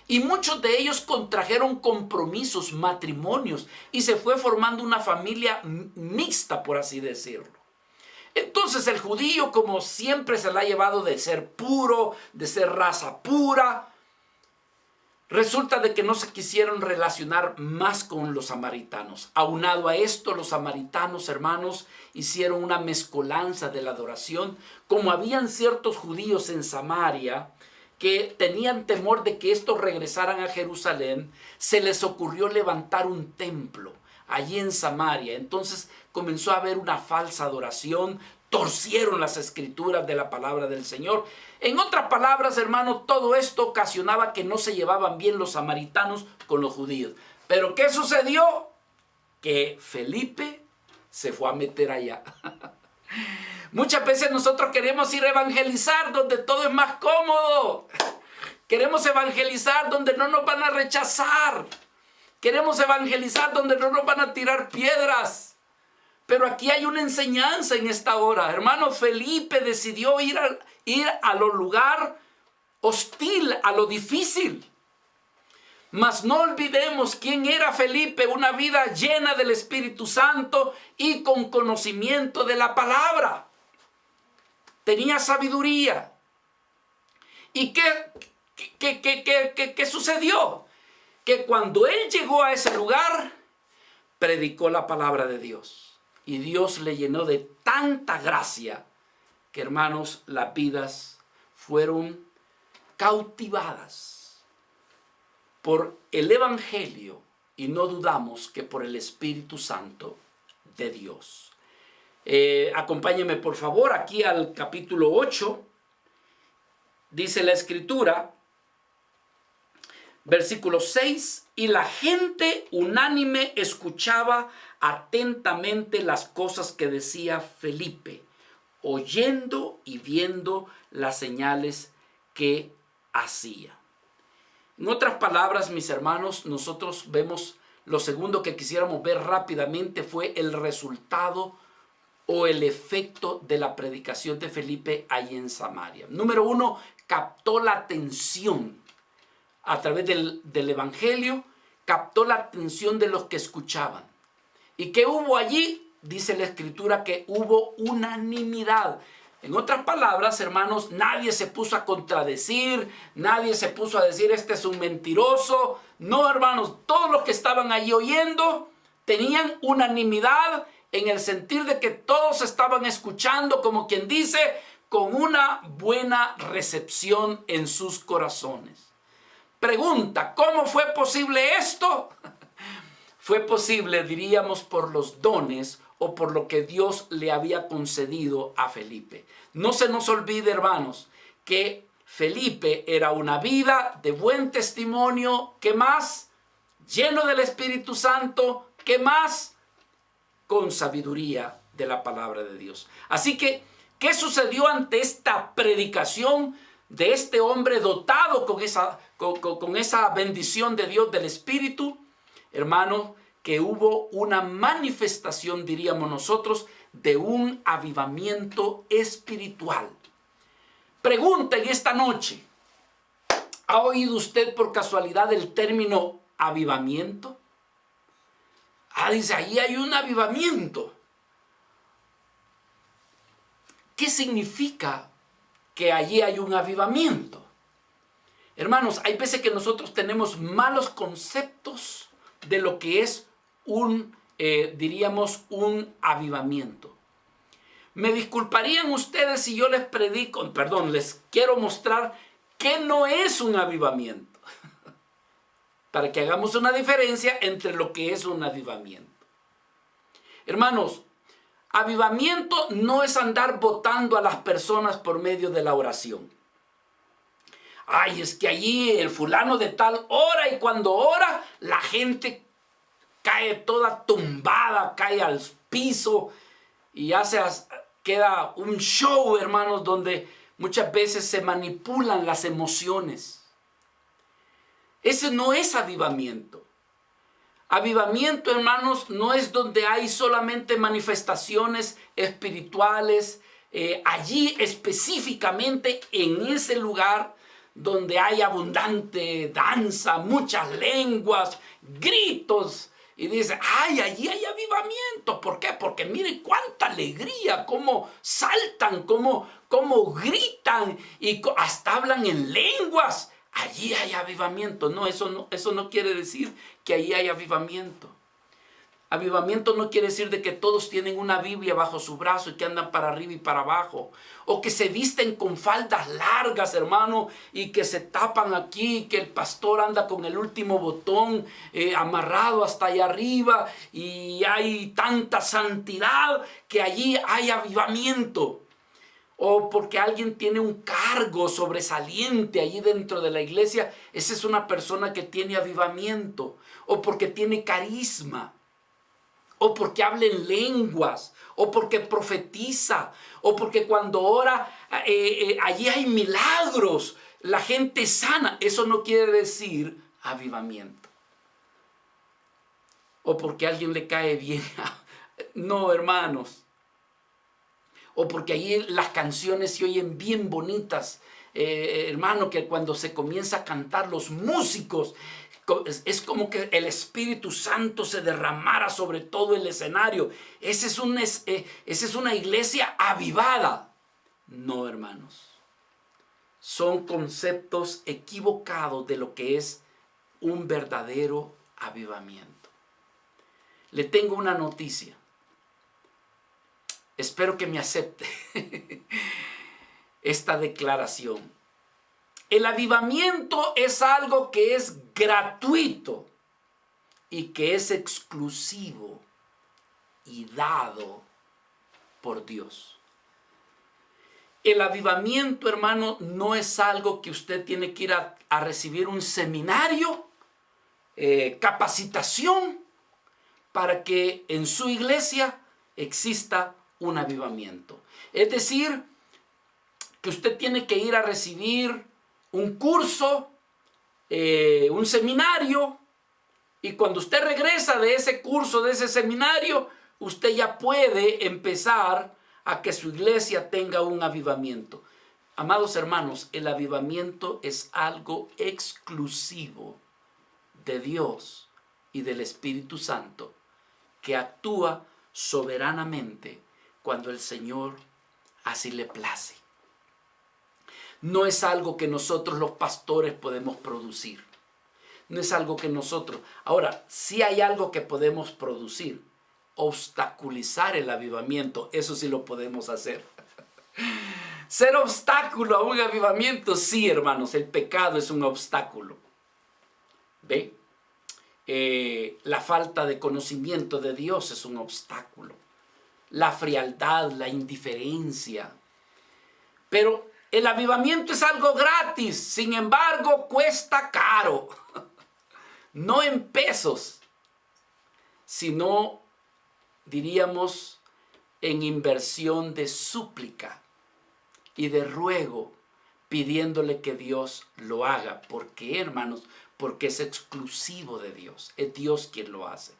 Y muchos de ellos contrajeron compromisos, matrimonios, y se fue formando una familia mixta, por así decirlo. Entonces el judío, como siempre se le ha llevado de ser puro, de ser raza pura, resulta de que no se quisieron relacionar más con los samaritanos. Aunado a esto, los samaritanos, hermanos, hicieron una mezcolanza de la adoración. Como habían ciertos judíos en Samaria que tenían temor de que estos regresaran a Jerusalén, se les ocurrió levantar un templo allí en Samaria. Entonces comenzó a haber una falsa adoración, torcieron las escrituras de la palabra del Señor. En otras palabras, hermano, todo esto ocasionaba que no se llevaban bien los samaritanos con los judíos. Pero ¿qué sucedió? Que Felipe se fue a meter allá. Muchas veces nosotros queremos ir a evangelizar donde todo es más cómodo. Queremos evangelizar donde no nos van a rechazar. Queremos evangelizar donde no nos van a tirar piedras. Pero aquí hay una enseñanza en esta hora. Hermano, Felipe decidió ir a lo lugar hostil, a lo difícil. Mas no olvidemos quién era Felipe, una vida llena del Espíritu Santo y con conocimiento de la palabra. Tenía sabiduría. ¿Y qué sucedió? Que cuando él llegó a ese lugar, predicó la palabra de Dios. Y Dios le llenó de tanta gracia que, hermanos, las vidas fueron cautivadas por el Evangelio y no dudamos que por el Espíritu Santo de Dios. Acompáñenme por favor aquí al capítulo 8. Dice la Escritura, versículo 6, y la gente unánime escuchaba atentamente las cosas que decía Felipe, oyendo y viendo las señales que hacía. En otras palabras, mis hermanos, nosotros vemos lo segundo que quisiéramos ver rápidamente fue el resultado o el efecto de la predicación de Felipe ahí en Samaria. Número uno, captó la atención a través del Evangelio, captó la atención de los que escuchaban. ¿Y qué hubo allí? dice la Escritura que hubo unanimidad. En otras palabras, hermanos, nadie se puso a contradecir, nadie se puso a decir este es un mentiroso. No, hermanos, todos los que estaban allí oyendo tenían unanimidad en el sentir de que todos estaban escuchando, como quien dice, con una buena recepción en sus corazones. Pregunta, ¿cómo fue posible esto? Fue posible, diríamos, por los dones o por lo que Dios le había concedido a Felipe. No se nos olvide, hermanos, que Felipe era una vida de buen testimonio. ¿Qué más? Lleno del Espíritu Santo. ¿Qué más? Con sabiduría de la palabra de Dios. Así que, ¿qué sucedió ante esta predicación de este hombre dotado con esa bendición de Dios del Espíritu? Hermano, que hubo una manifestación, diríamos nosotros, de un avivamiento espiritual. Pregunta en esta noche, ¿ha oído usted por casualidad el término avivamiento? Dice, ahí hay un avivamiento. ¿Qué significa que allí hay un avivamiento? Hermanos, hay veces que nosotros tenemos malos conceptos de lo que es diríamos, un avivamiento. Me disculparían ustedes si yo les quiero mostrar que no es un avivamiento. Para que hagamos una diferencia entre lo que es un avivamiento. Hermanos, avivamiento no es andar votando a las personas por medio de la oración. Ay, es que allí el fulano de tal ora y cuando ora la gente cae toda tumbada, cae al piso y queda un show, hermanos, donde muchas veces se manipulan las emociones. Ese no es avivamiento. Avivamiento, hermanos, no es donde hay solamente manifestaciones espirituales, allí específicamente en ese lugar donde hay abundante danza, muchas lenguas, gritos. Y dice, ay, allí hay avivamiento. ¿Por qué? Porque miren cuánta alegría, cómo saltan, cómo gritan y hasta hablan en lenguas. Allí hay avivamiento. No, eso no quiere decir que allí hay avivamiento. Avivamiento no quiere decir de que todos tienen una Biblia bajo su brazo y que andan para arriba y para abajo. O que se visten con faldas largas, hermano, y que se tapan aquí, que el pastor anda con el último botón amarrado hasta allá arriba y hay tanta santidad que allí hay avivamiento. O porque alguien tiene un cargo sobresaliente allí dentro de la iglesia, esa es una persona que tiene avivamiento. O porque tiene carisma. O porque habla en lenguas, o porque profetiza, o porque cuando ora allí hay milagros, la gente sana. Eso no quiere decir avivamiento. O porque a alguien le cae bien. No, hermanos. O porque allí las canciones se oyen bien bonitas. Hermano, que cuando se comienza a cantar los músicos, es como que el Espíritu Santo se derramara sobre todo el escenario. Esa es una iglesia avivada. No, hermanos. Son conceptos equivocados de lo que es un verdadero avivamiento. Le tengo una noticia. Espero que me acepte esta declaración. El avivamiento es algo que es gratuito y que es exclusivo y dado por Dios. El avivamiento, hermano, no es algo que usted tiene que ir a recibir un seminario, capacitación, para que en su iglesia exista un avivamiento. Es decir, que usted tiene que ir a recibir un curso, un seminario, y cuando usted regresa de ese curso, de ese seminario, usted ya puede empezar a que su iglesia tenga un avivamiento. Amados hermanos, el avivamiento es algo exclusivo de Dios y del Espíritu Santo que actúa soberanamente cuando el Señor así le place. No es algo que nosotros los pastores podemos producir. No es algo que nosotros... Ahora, sí hay algo que podemos producir. Obstaculizar el avivamiento. Eso sí lo podemos hacer. Ser obstáculo a un avivamiento. Sí, hermanos, el pecado es un obstáculo. ¿Ve? La falta de conocimiento de Dios es un obstáculo. La frialdad, la indiferencia. Pero el avivamiento es algo gratis. Sin embargo, cuesta caro. No en pesos, sino, diríamos, en inversión de súplica y de ruego, pidiéndole que Dios lo haga. ¿Por qué, hermanos? Porque es exclusivo de Dios. Es Dios quien lo hace.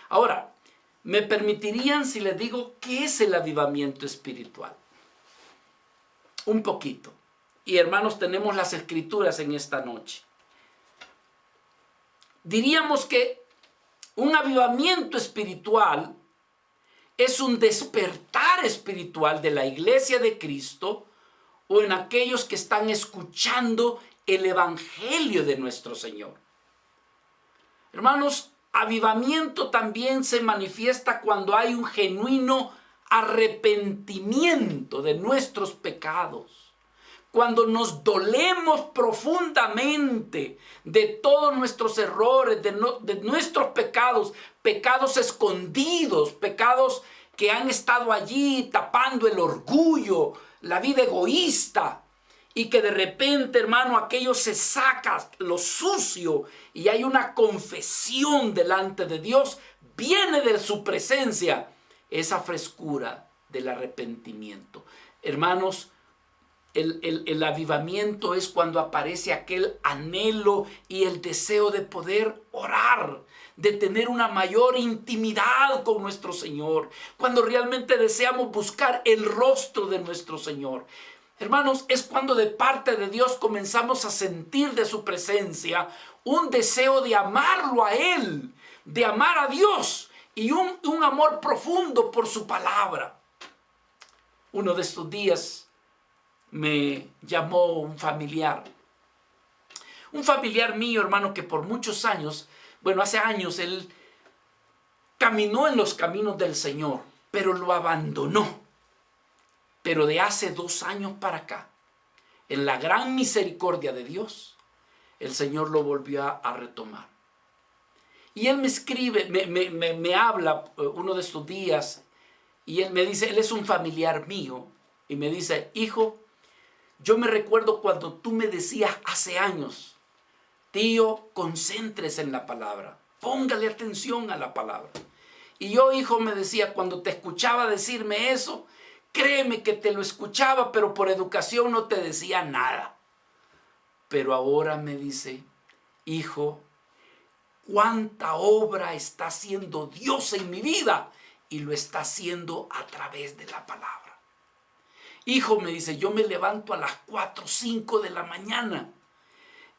Ahora, ¿me permitirían si les digo qué es el avivamiento espiritual? Un poquito. Y hermanos, tenemos las escrituras en esta noche. Diríamos que un avivamiento espiritual es un despertar espiritual de la iglesia de Cristo o en aquellos que están escuchando el evangelio de nuestro Señor. Hermanos, avivamiento también se manifiesta cuando hay un genuino arrepentimiento de nuestros pecados. Cuando nos dolemos profundamente de todos nuestros errores, de nuestros pecados, pecados escondidos, pecados que han estado allí tapando el orgullo, la vida egoísta, y que de repente, hermano, aquello se saca lo sucio y hay una confesión delante de Dios, viene de su presencia esa frescura del arrepentimiento. Hermanos, el avivamiento es cuando aparece aquel anhelo y el deseo de poder orar, de tener una mayor intimidad con nuestro Señor, cuando realmente deseamos buscar el rostro de nuestro Señor. Hermanos, es cuando de parte de Dios comenzamos a sentir de su presencia un deseo de amarlo a Él, de amar a Dios y un amor profundo por su palabra. Uno de estos días me llamó un familiar mío, hermano, que por muchos años, hace años, él caminó en los caminos del Señor, pero lo abandonó. Pero de hace 2 años para acá, en la gran misericordia de Dios, el Señor lo volvió a retomar. Y él me escribe, me habla uno de estos días, y él me dice, él es un familiar mío, y me dice, hijo, yo me recuerdo cuando tú me decías hace años, tío, concéntrese en la palabra, póngale atención a la palabra. Y yo, hijo, me decía, cuando te escuchaba decirme eso, créeme que te lo escuchaba, pero por educación no te decía nada. Pero ahora me dice, hijo, cuánta obra está haciendo Dios en mi vida, y lo está haciendo a través de la palabra. Hijo, me dice, yo me levanto a las 4 o 5 de la mañana,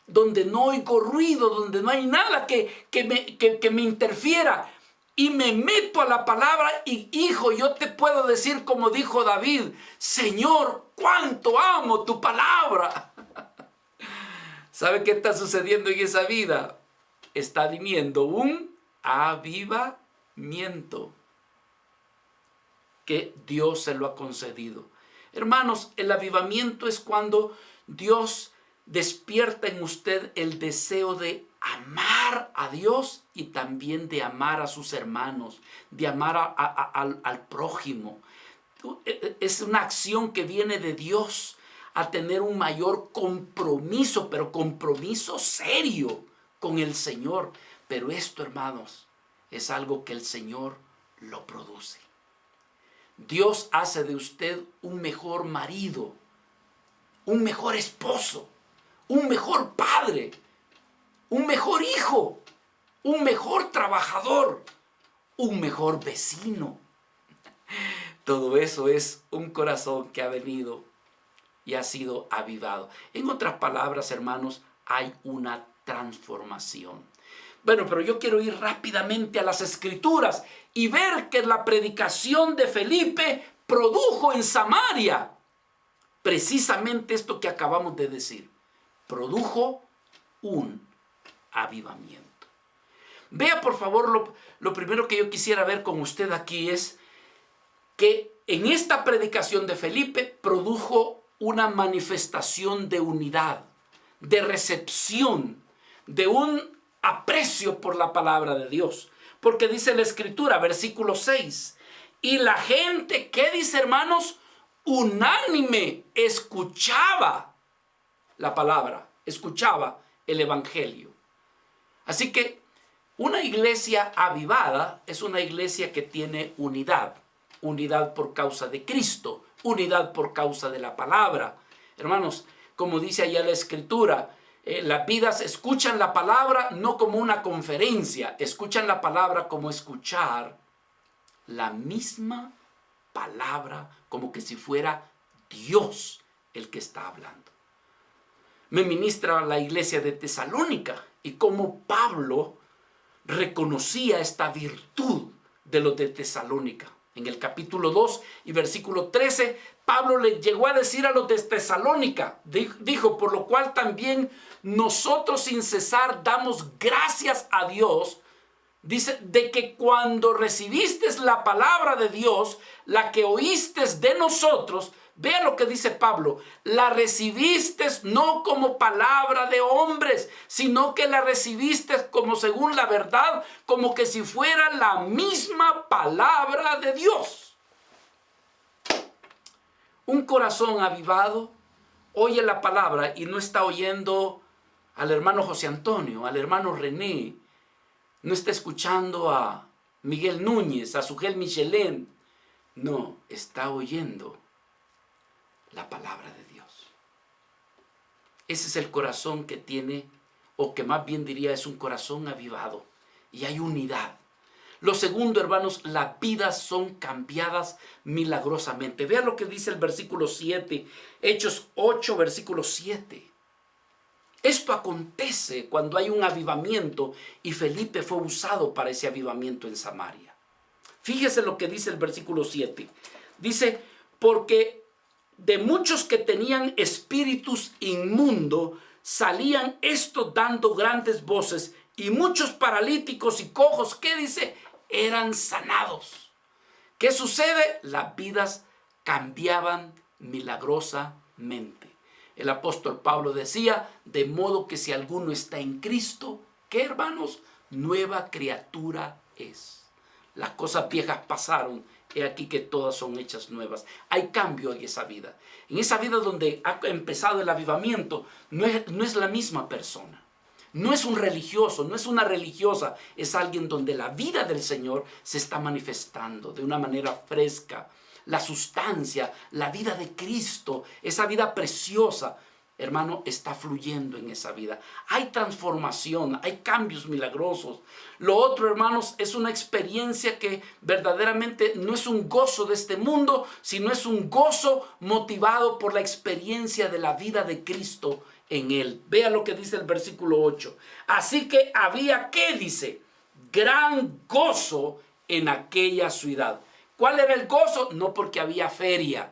donde no oigo ruido, donde no hay nada que me interfiera, y me meto a la palabra, y hijo, yo te puedo decir como dijo David, Señor, cuánto amo tu palabra. ¿Sabe qué está sucediendo en esa vida? Está viniendo un avivamiento que Dios se lo ha concedido. Hermanos, el avivamiento es cuando Dios despierta en usted el deseo de amar a Dios y también de amar a sus hermanos, de amar al prójimo. Es una acción que viene de Dios a tener un mayor compromiso, pero compromiso serio con el Señor. Pero esto, hermanos, es algo que el Señor lo produce. Dios hace de usted un mejor marido, un mejor esposo, un mejor padre, un mejor hijo, un mejor trabajador, un mejor vecino. Todo eso es un corazón que ha venido y ha sido avivado. En otras palabras, hermanos, hay una transformación. Bueno, pero yo quiero ir rápidamente a las Escrituras y ver que la predicación de Felipe produjo en Samaria precisamente esto que acabamos de decir. Produjo un avivamiento. Vea por favor, lo primero que yo quisiera ver con usted aquí es que en esta predicación de Felipe produjo una manifestación de unidad, de recepción, de un aprecio por la palabra de Dios. Porque dice la Escritura, versículo 6, y la gente, ¿qué dice, hermanos? Unánime escuchaba la palabra, escuchaba el evangelio. Así que una iglesia avivada es una iglesia que tiene unidad. Unidad por causa de Cristo, unidad por causa de la palabra. Hermanos, como dice allá la Escritura, las vidas escuchan la palabra no como una conferencia, escuchan la palabra como escuchar la misma palabra, como que si fuera Dios el que está hablando. Me ministra la iglesia de Tesalónica y cómo Pablo reconocía esta virtud de los de Tesalónica. En el capítulo 2 y versículo 13, Pablo le llegó a decir a los de Tesalónica, dijo, por lo cual también nosotros sin cesar damos gracias a Dios, dice, de que cuando recibiste la palabra de Dios, la que oíste de nosotros, vea lo que dice Pablo, la recibiste no como palabra de hombres, sino que la recibiste como según la verdad, como que si fuera la misma palabra de Dios. Un corazón avivado oye la palabra y no está oyendo al hermano José Antonio, al hermano René, no está escuchando a Miguel Núñez, a Sugel Michelén, no, está oyendo la palabra de Dios. Ese es el corazón que tiene, o que más bien diría es un corazón avivado, y hay unidad. Lo segundo, hermanos, las vidas son cambiadas milagrosamente. Vean lo que dice el versículo 7, Hechos 8, versículo 7. Esto acontece cuando hay un avivamiento y Felipe fue usado para ese avivamiento en Samaria. Fíjese lo que dice el versículo 7. Dice, porque de muchos que tenían espíritus inmundos salían estos dando grandes voces, y muchos paralíticos y cojos, ¿qué dice? Eran sanados. ¿Qué sucede? Las vidas cambiaban milagrosamente. El apóstol Pablo decía, de modo que si alguno está en Cristo, ¿qué, hermanos? Nueva criatura es. Las cosas viejas pasaron, he aquí que todas son hechas nuevas. Hay cambio en esa vida. En esa vida donde ha empezado el avivamiento, no es la misma persona. No es un religioso, no es una religiosa, es alguien donde la vida del Señor se está manifestando de una manera fresca. La sustancia, la vida de Cristo, esa vida preciosa, hermano, está fluyendo en esa vida. Hay transformación, hay cambios milagrosos. Lo otro, hermanos, es una experiencia que verdaderamente no es un gozo de este mundo, sino es un gozo motivado por la experiencia de la vida de Cristo en él. Vea lo que dice el versículo 8. Así que había, ¿qué dice? Gran gozo en aquella ciudad. ¿Cuál era el gozo? No porque había feria.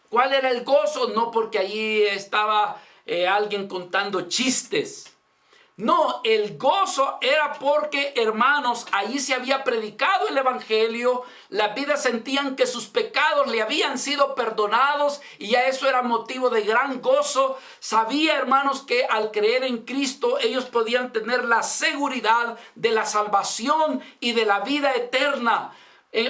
¿Cuál era el gozo? No porque allí estaba alguien contando chistes. No, el gozo era porque, hermanos, allí se había predicado el evangelio, las vidas sentían que sus pecados le habían sido perdonados y ya eso era motivo de gran gozo. Sabía, hermanos, que al creer en Cristo ellos podían tener la seguridad de la salvación y de la vida eterna.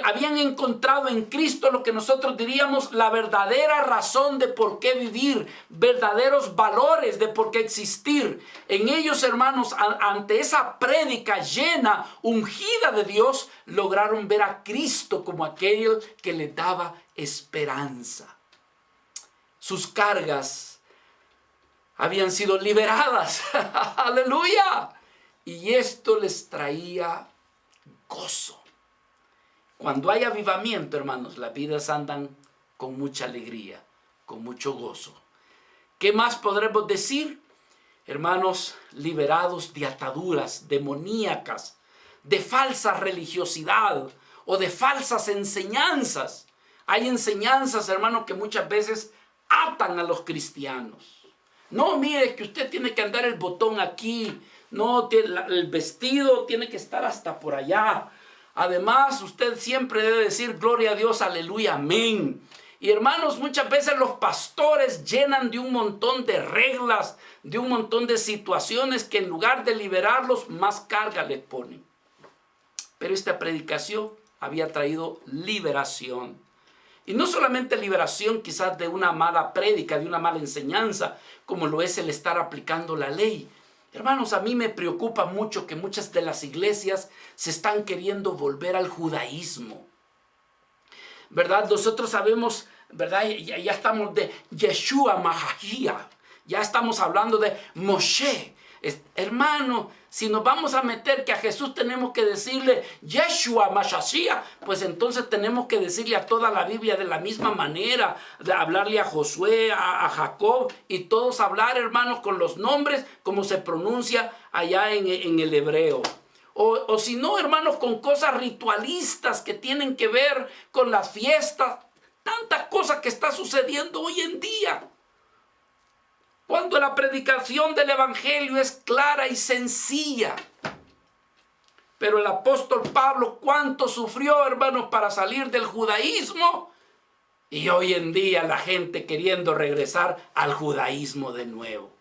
Habían encontrado en Cristo lo que nosotros diríamos la verdadera razón de por qué vivir, verdaderos valores de por qué existir. En ellos, hermanos, ante esa prédica llena, ungida de Dios, lograron ver a Cristo como aquel que les daba esperanza. Sus cargas habían sido liberadas. ¡Aleluya! Y esto les traía gozo. Cuando hay avivamiento, hermanos, las vidas andan con mucha alegría, con mucho gozo. ¿Qué más podremos decir? Hermanos, liberados de ataduras demoníacas, de falsa religiosidad o de falsas enseñanzas. Hay enseñanzas, hermano, que muchas veces atan a los cristianos. No, mire que usted tiene que andar el botón aquí. No, el vestido tiene que estar hasta por allá. Además, usted siempre debe decir gloria a Dios, aleluya, amén. Y hermanos, muchas veces los pastores llenan de un montón de reglas, de un montón de situaciones que en lugar de liberarlos, más carga les ponen. Pero esta predicación había traído liberación. Y no solamente liberación quizás de una mala prédica, de una mala enseñanza, como lo es el estar aplicando la ley. Hermanos, a mí me preocupa mucho que muchas de las iglesias se están queriendo volver al judaísmo. ¿Verdad? Nosotros sabemos, ¿verdad? Ya estamos de Yeshua Mashiach. Ya estamos hablando de Moshe. Hermano, si nos vamos a meter que a Jesús tenemos que decirle Yeshua Mashiach, pues entonces tenemos que decirle a toda la Biblia de la misma manera, de hablarle a Josué, a Jacob, y todos hablar, hermanos, con los nombres como se pronuncia allá en el hebreo. O si no, hermanos, con cosas ritualistas que tienen que ver con las fiestas, tantas cosas que está sucediendo hoy en día. Cuando la predicación del evangelio es clara y sencilla. Pero el apóstol Pablo, ¿cuánto sufrió, hermanos, para salir del judaísmo? Y hoy en día la gente queriendo regresar al judaísmo de nuevo.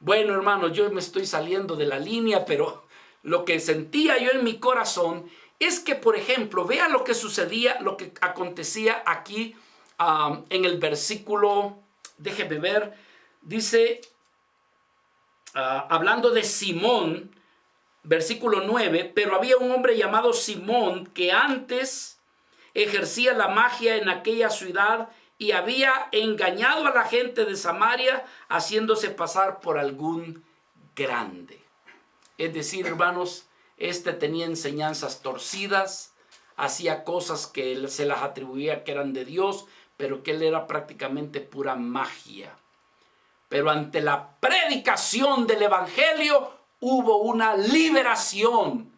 Bueno, hermanos, yo me estoy saliendo de la línea, pero lo que sentía yo en mi corazón es que, por ejemplo, vea lo que sucedía, lo que acontecía aquí en el versículo, déjeme ver. Dice, hablando de Simón, versículo 9, pero había un hombre llamado Simón que antes ejercía la magia en aquella ciudad y había engañado a la gente de Samaria haciéndose pasar por algún grande. Es decir, hermanos, tenía enseñanzas torcidas, hacía cosas que se las atribuía que eran de Dios, pero que él era prácticamente pura magia. Pero ante la predicación del evangelio hubo una liberación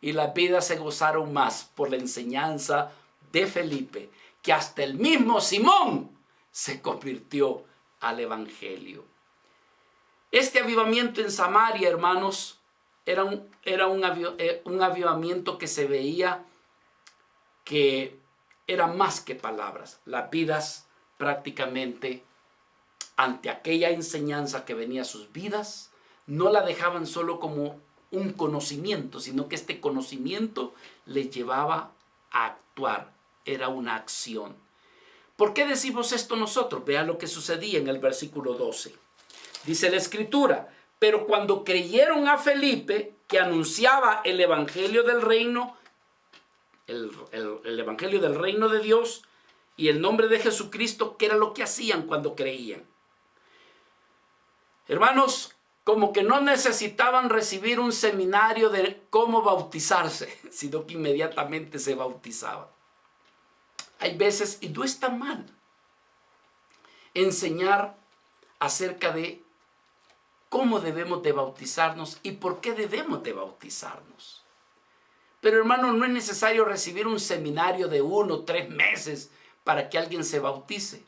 y las vidas se gozaron más por la enseñanza de Felipe, que hasta el mismo Simón se convirtió al evangelio. Este avivamiento en Samaria, hermanos, era un avivamiento que se veía que era más que palabras. Las vidas prácticamente ante aquella enseñanza que venía a sus vidas, no la dejaban solo como un conocimiento, sino que este conocimiento les llevaba a actuar. Era una acción. ¿Por qué decimos esto nosotros? Vean lo que sucedía en el versículo 12. Dice la Escritura, pero cuando creyeron a Felipe, que anunciaba el evangelio del reino, el evangelio del reino de Dios y el nombre de Jesucristo, ¿qué era lo que hacían cuando creían? Hermanos, como que no necesitaban recibir un seminario de cómo bautizarse, sino que inmediatamente se bautizaban. Hay veces, y no está mal, enseñar acerca de cómo debemos de bautizarnos y por qué debemos de bautizarnos. Pero hermano, no es necesario recibir un seminario de 1 o 3 meses para que alguien se bautice.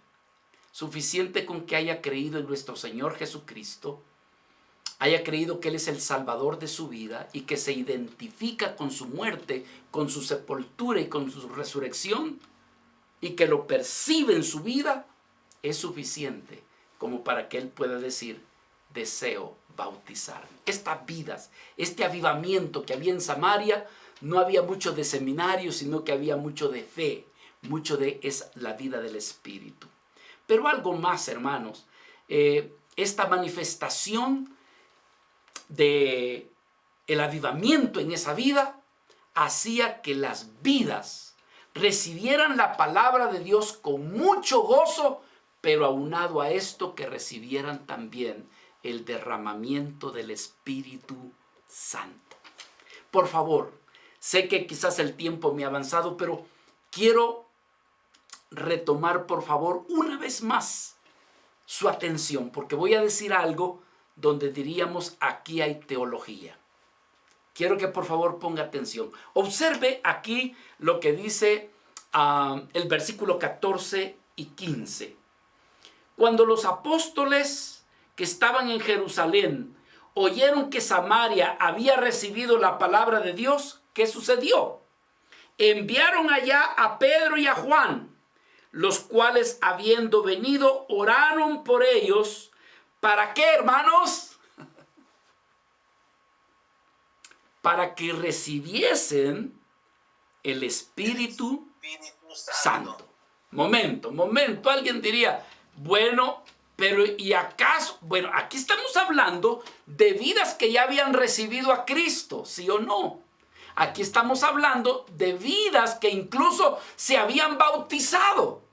Suficiente con que haya creído en nuestro Señor Jesucristo, haya creído que Él es el Salvador de su vida y que se identifica con su muerte, con su sepultura y con su resurrección, y que lo percibe en su vida, es suficiente como para que Él pueda decir, deseo bautizarme. Estas vidas, este avivamiento que había en Samaria, no había mucho de seminario, sino que había mucho de fe, mucho de la vida del Espíritu. Pero algo más, hermanos, esta manifestación de el avivamiento en esa vida hacía que las vidas recibieran la palabra de Dios con mucho gozo, pero aunado a esto que recibieran también el derramamiento del Espíritu Santo. Por favor, sé que quizás el tiempo me ha avanzado, pero quiero retomar, por favor, una vez más su atención, porque voy a decir algo donde diríamos, aquí hay teología. Quiero que por favor ponga atención. Observe aquí lo que dice el versículo 14 y 15. Cuando los apóstoles que estaban en Jerusalén oyeron que Samaria había recibido la palabra de Dios, ¿qué sucedió? Enviaron allá a Pedro y a Juan, los cuales, habiendo venido, oraron por ellos. ¿Para qué, hermanos? Para que recibiesen el Espíritu Santo. Momento. Alguien diría, bueno, pero ¿y acaso? Bueno, aquí estamos hablando de vidas que ya habían recibido a Cristo, ¿sí o no? Aquí estamos hablando de vidas que incluso se habían bautizado.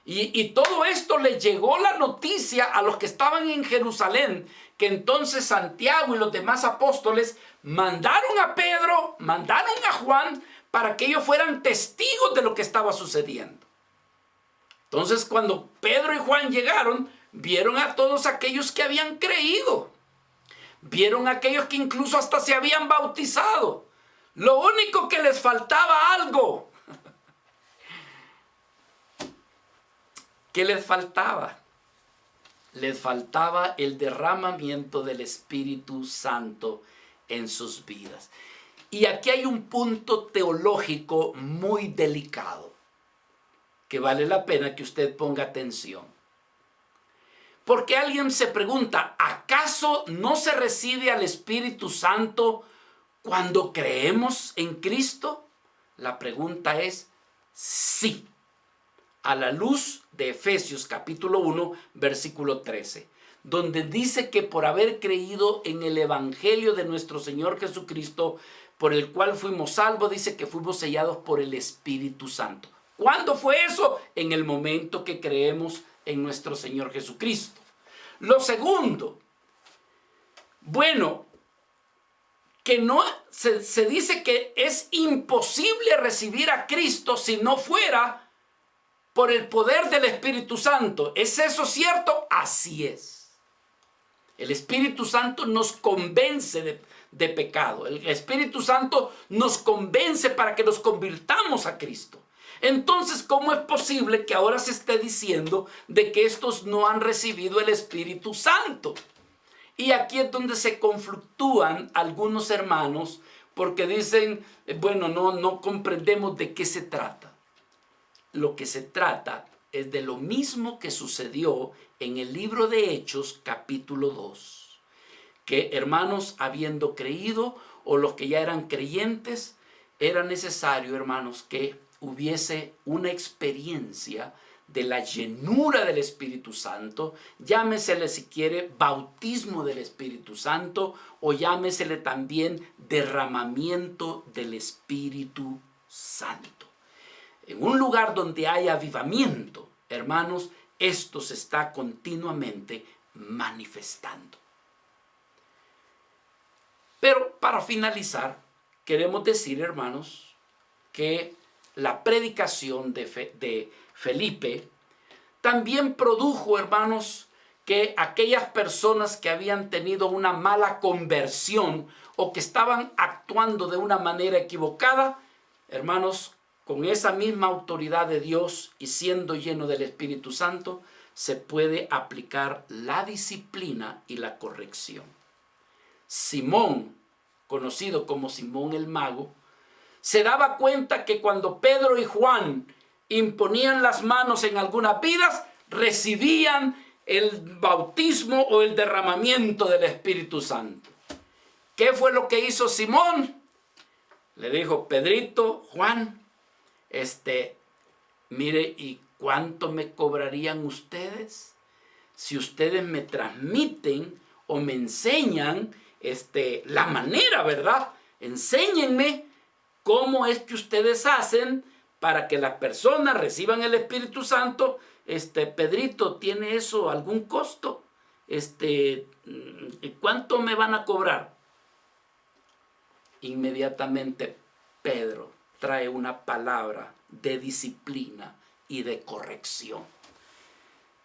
Y todo esto le llegó la noticia a los que estaban en Jerusalén, que entonces Santiago y los demás apóstoles mandaron a Pedro, mandaron a Juan, para que ellos fueran testigos de lo que estaba sucediendo. Entonces, cuando Pedro y Juan llegaron, vieron a todos aquellos que habían creído. Vieron a aquellos que incluso hasta se habían bautizado. Lo único que les faltaba algo. ¿Qué les faltaba? Les faltaba el derramamiento del Espíritu Santo en sus vidas. Y aquí hay un punto teológico muy delicado que vale la pena que usted ponga atención. Porque alguien se pregunta, ¿acaso no se recibe al Espíritu Santo cuando creemos en Cristo? La pregunta es sí, a la luz de Efesios capítulo 1, versículo 13, donde dice que por haber creído en el Evangelio de nuestro Señor Jesucristo, por el cual fuimos salvos, dice que fuimos sellados por el Espíritu Santo. ¿Cuándo fue eso? En el momento que creemos en nuestro Señor Jesucristo. Lo segundo, bueno, que no se dice que es imposible recibir a Cristo si no fuera por el poder del Espíritu Santo. ¿Es eso cierto? Así es. El Espíritu Santo nos convence de pecado. El Espíritu Santo nos convence para que nos convirtamos a Cristo. Entonces, ¿cómo es posible que ahora se esté diciendo de que estos no han recibido el Espíritu Santo? Y aquí es donde se conflictúan algunos hermanos porque dicen, bueno, no comprendemos de qué se trata. Lo que se trata es de lo mismo que sucedió en el libro de Hechos, capítulo 2. Que hermanos, habiendo creído, o los que ya eran creyentes, era necesario, hermanos, que hubiese una experiencia de la llenura del Espíritu Santo, llámesele si quiere bautismo del Espíritu Santo, o llámesele también derramamiento del Espíritu Santo. En un lugar donde hay avivamiento, hermanos, esto se está continuamente manifestando. Pero para finalizar, queremos decir, hermanos, que la predicación de Felipe también produjo, hermanos, que aquellas personas que habían tenido una mala conversión o que estaban actuando de una manera equivocada, hermanos, con esa misma autoridad de Dios y siendo lleno del Espíritu Santo, se puede aplicar la disciplina y la corrección. Simón, conocido como Simón el Mago, se daba cuenta que cuando Pedro y Juan imponían las manos en algunas vidas, recibían el bautismo o el derramamiento del Espíritu Santo. ¿Qué fue lo que hizo Simón? Le dijo, Pedrito, Juan, mire, ¿y cuánto me cobrarían ustedes si ustedes me transmiten o me enseñan la manera, ¿verdad? Enséñenme cómo es que ustedes hacen para que las personas reciban el Espíritu Santo. Pedrito, ¿tiene eso algún costo? ¿Cuánto me van a cobrar? Inmediatamente Pedro trae una palabra de disciplina y de corrección.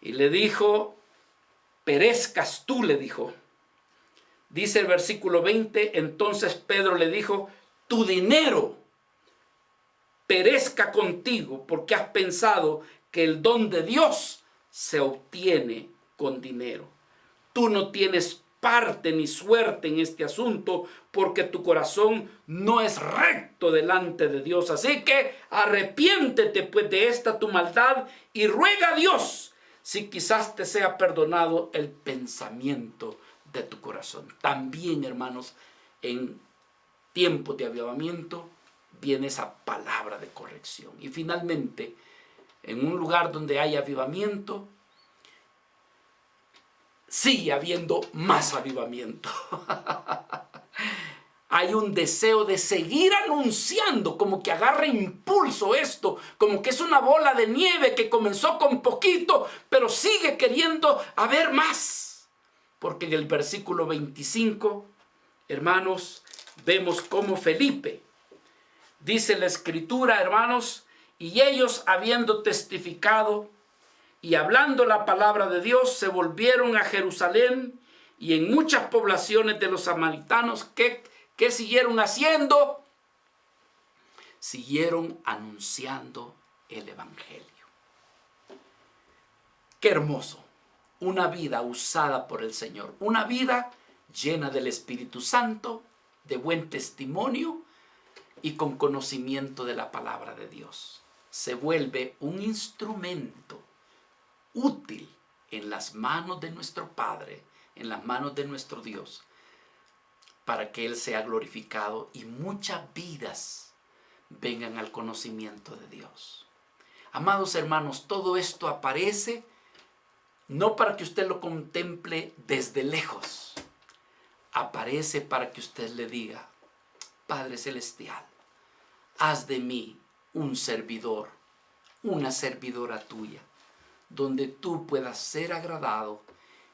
Y le dijo, perezcas tú, le dijo, Dice el versículo 20, entonces Pedro le dijo, tu dinero perezca contigo, porque has pensado que el don de Dios se obtiene con dinero. Tú no tienes parte ni suerte en este asunto, porque tu corazón no es recto delante de Dios. Así que arrepiéntete pues de esta tu maldad y ruega a Dios si quizás te sea perdonado el pensamiento de tu corazón. También, hermanos, en tiempos de avivamiento viene esa palabra de corrección. Y finalmente, en un lugar donde hay avivamiento, sigue habiendo más avivamiento. Hay un deseo de seguir anunciando, como que agarra impulso esto, como que es una bola de nieve que comenzó con poquito, pero sigue queriendo haber más. Porque en el versículo 25, hermanos, vemos cómo Felipe, dice la Escritura, hermanos, y ellos habiendo testificado y hablando la palabra de Dios, se volvieron a Jerusalén, y en muchas poblaciones de los samaritanos, ¿qué siguieron haciendo? Siguieron anunciando el evangelio. Qué hermoso, una vida usada por el Señor, una vida llena del Espíritu Santo, de buen testimonio y con conocimiento de la palabra de Dios. Se vuelve un instrumento útil en las manos de nuestro Padre, en las manos de nuestro Dios, para que Él sea glorificado y muchas vidas vengan al conocimiento de Dios. Amados hermanos, todo esto aparece no para que usted lo contemple desde lejos, aparece para que usted le diga, Padre Celestial, haz de mí un servidor, una servidora tuya, donde tú puedas ser agradado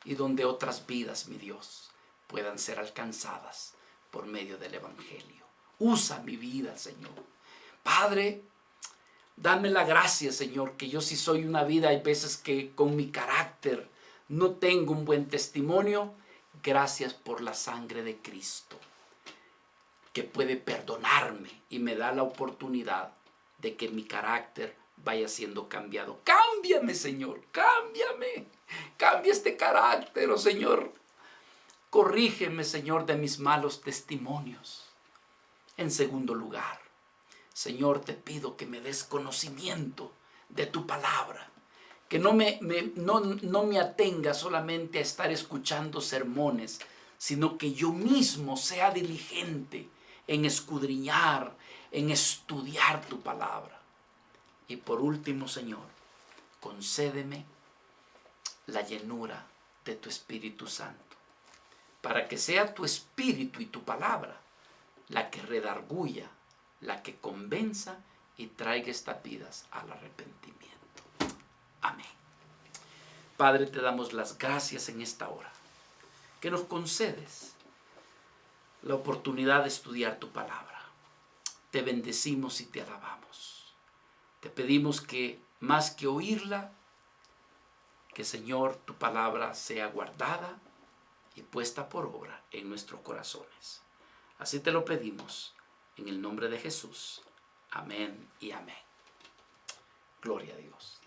y donde otras vidas, mi Dios, puedan ser alcanzadas por medio del evangelio. Usa mi vida, Señor. Padre, dame la gracia, Señor, que yo sí soy una vida, hay veces que con mi carácter no tengo un buen testimonio. Gracias por la sangre de Cristo, que puede perdonarme y me da la oportunidad de que mi carácter vaya siendo cambiado. Cámbiame, Señor, cámbiame. Cambia este carácter, oh Señor. Corrígeme, Señor, de mis malos testimonios. En segundo lugar, Señor, te pido que me des conocimiento de tu palabra. Que no me atenga solamente a estar escuchando sermones, sino que yo mismo sea diligente en escudriñar, en estudiar tu palabra. Y por último, Señor, concédeme la llenura de tu Espíritu Santo, para que sea tu Espíritu y tu palabra la que redarguya, la que convenza y traiga estas vidas al arrepentimiento. Amén. Padre, te damos las gracias en esta hora, que nos concedes la oportunidad de estudiar tu palabra. Te bendecimos y te alabamos. Te pedimos que más que oírla, que Señor, tu palabra sea guardada y puesta por obra en nuestros corazones. Así te lo pedimos en el nombre de Jesús. Amén y amén. Gloria a Dios.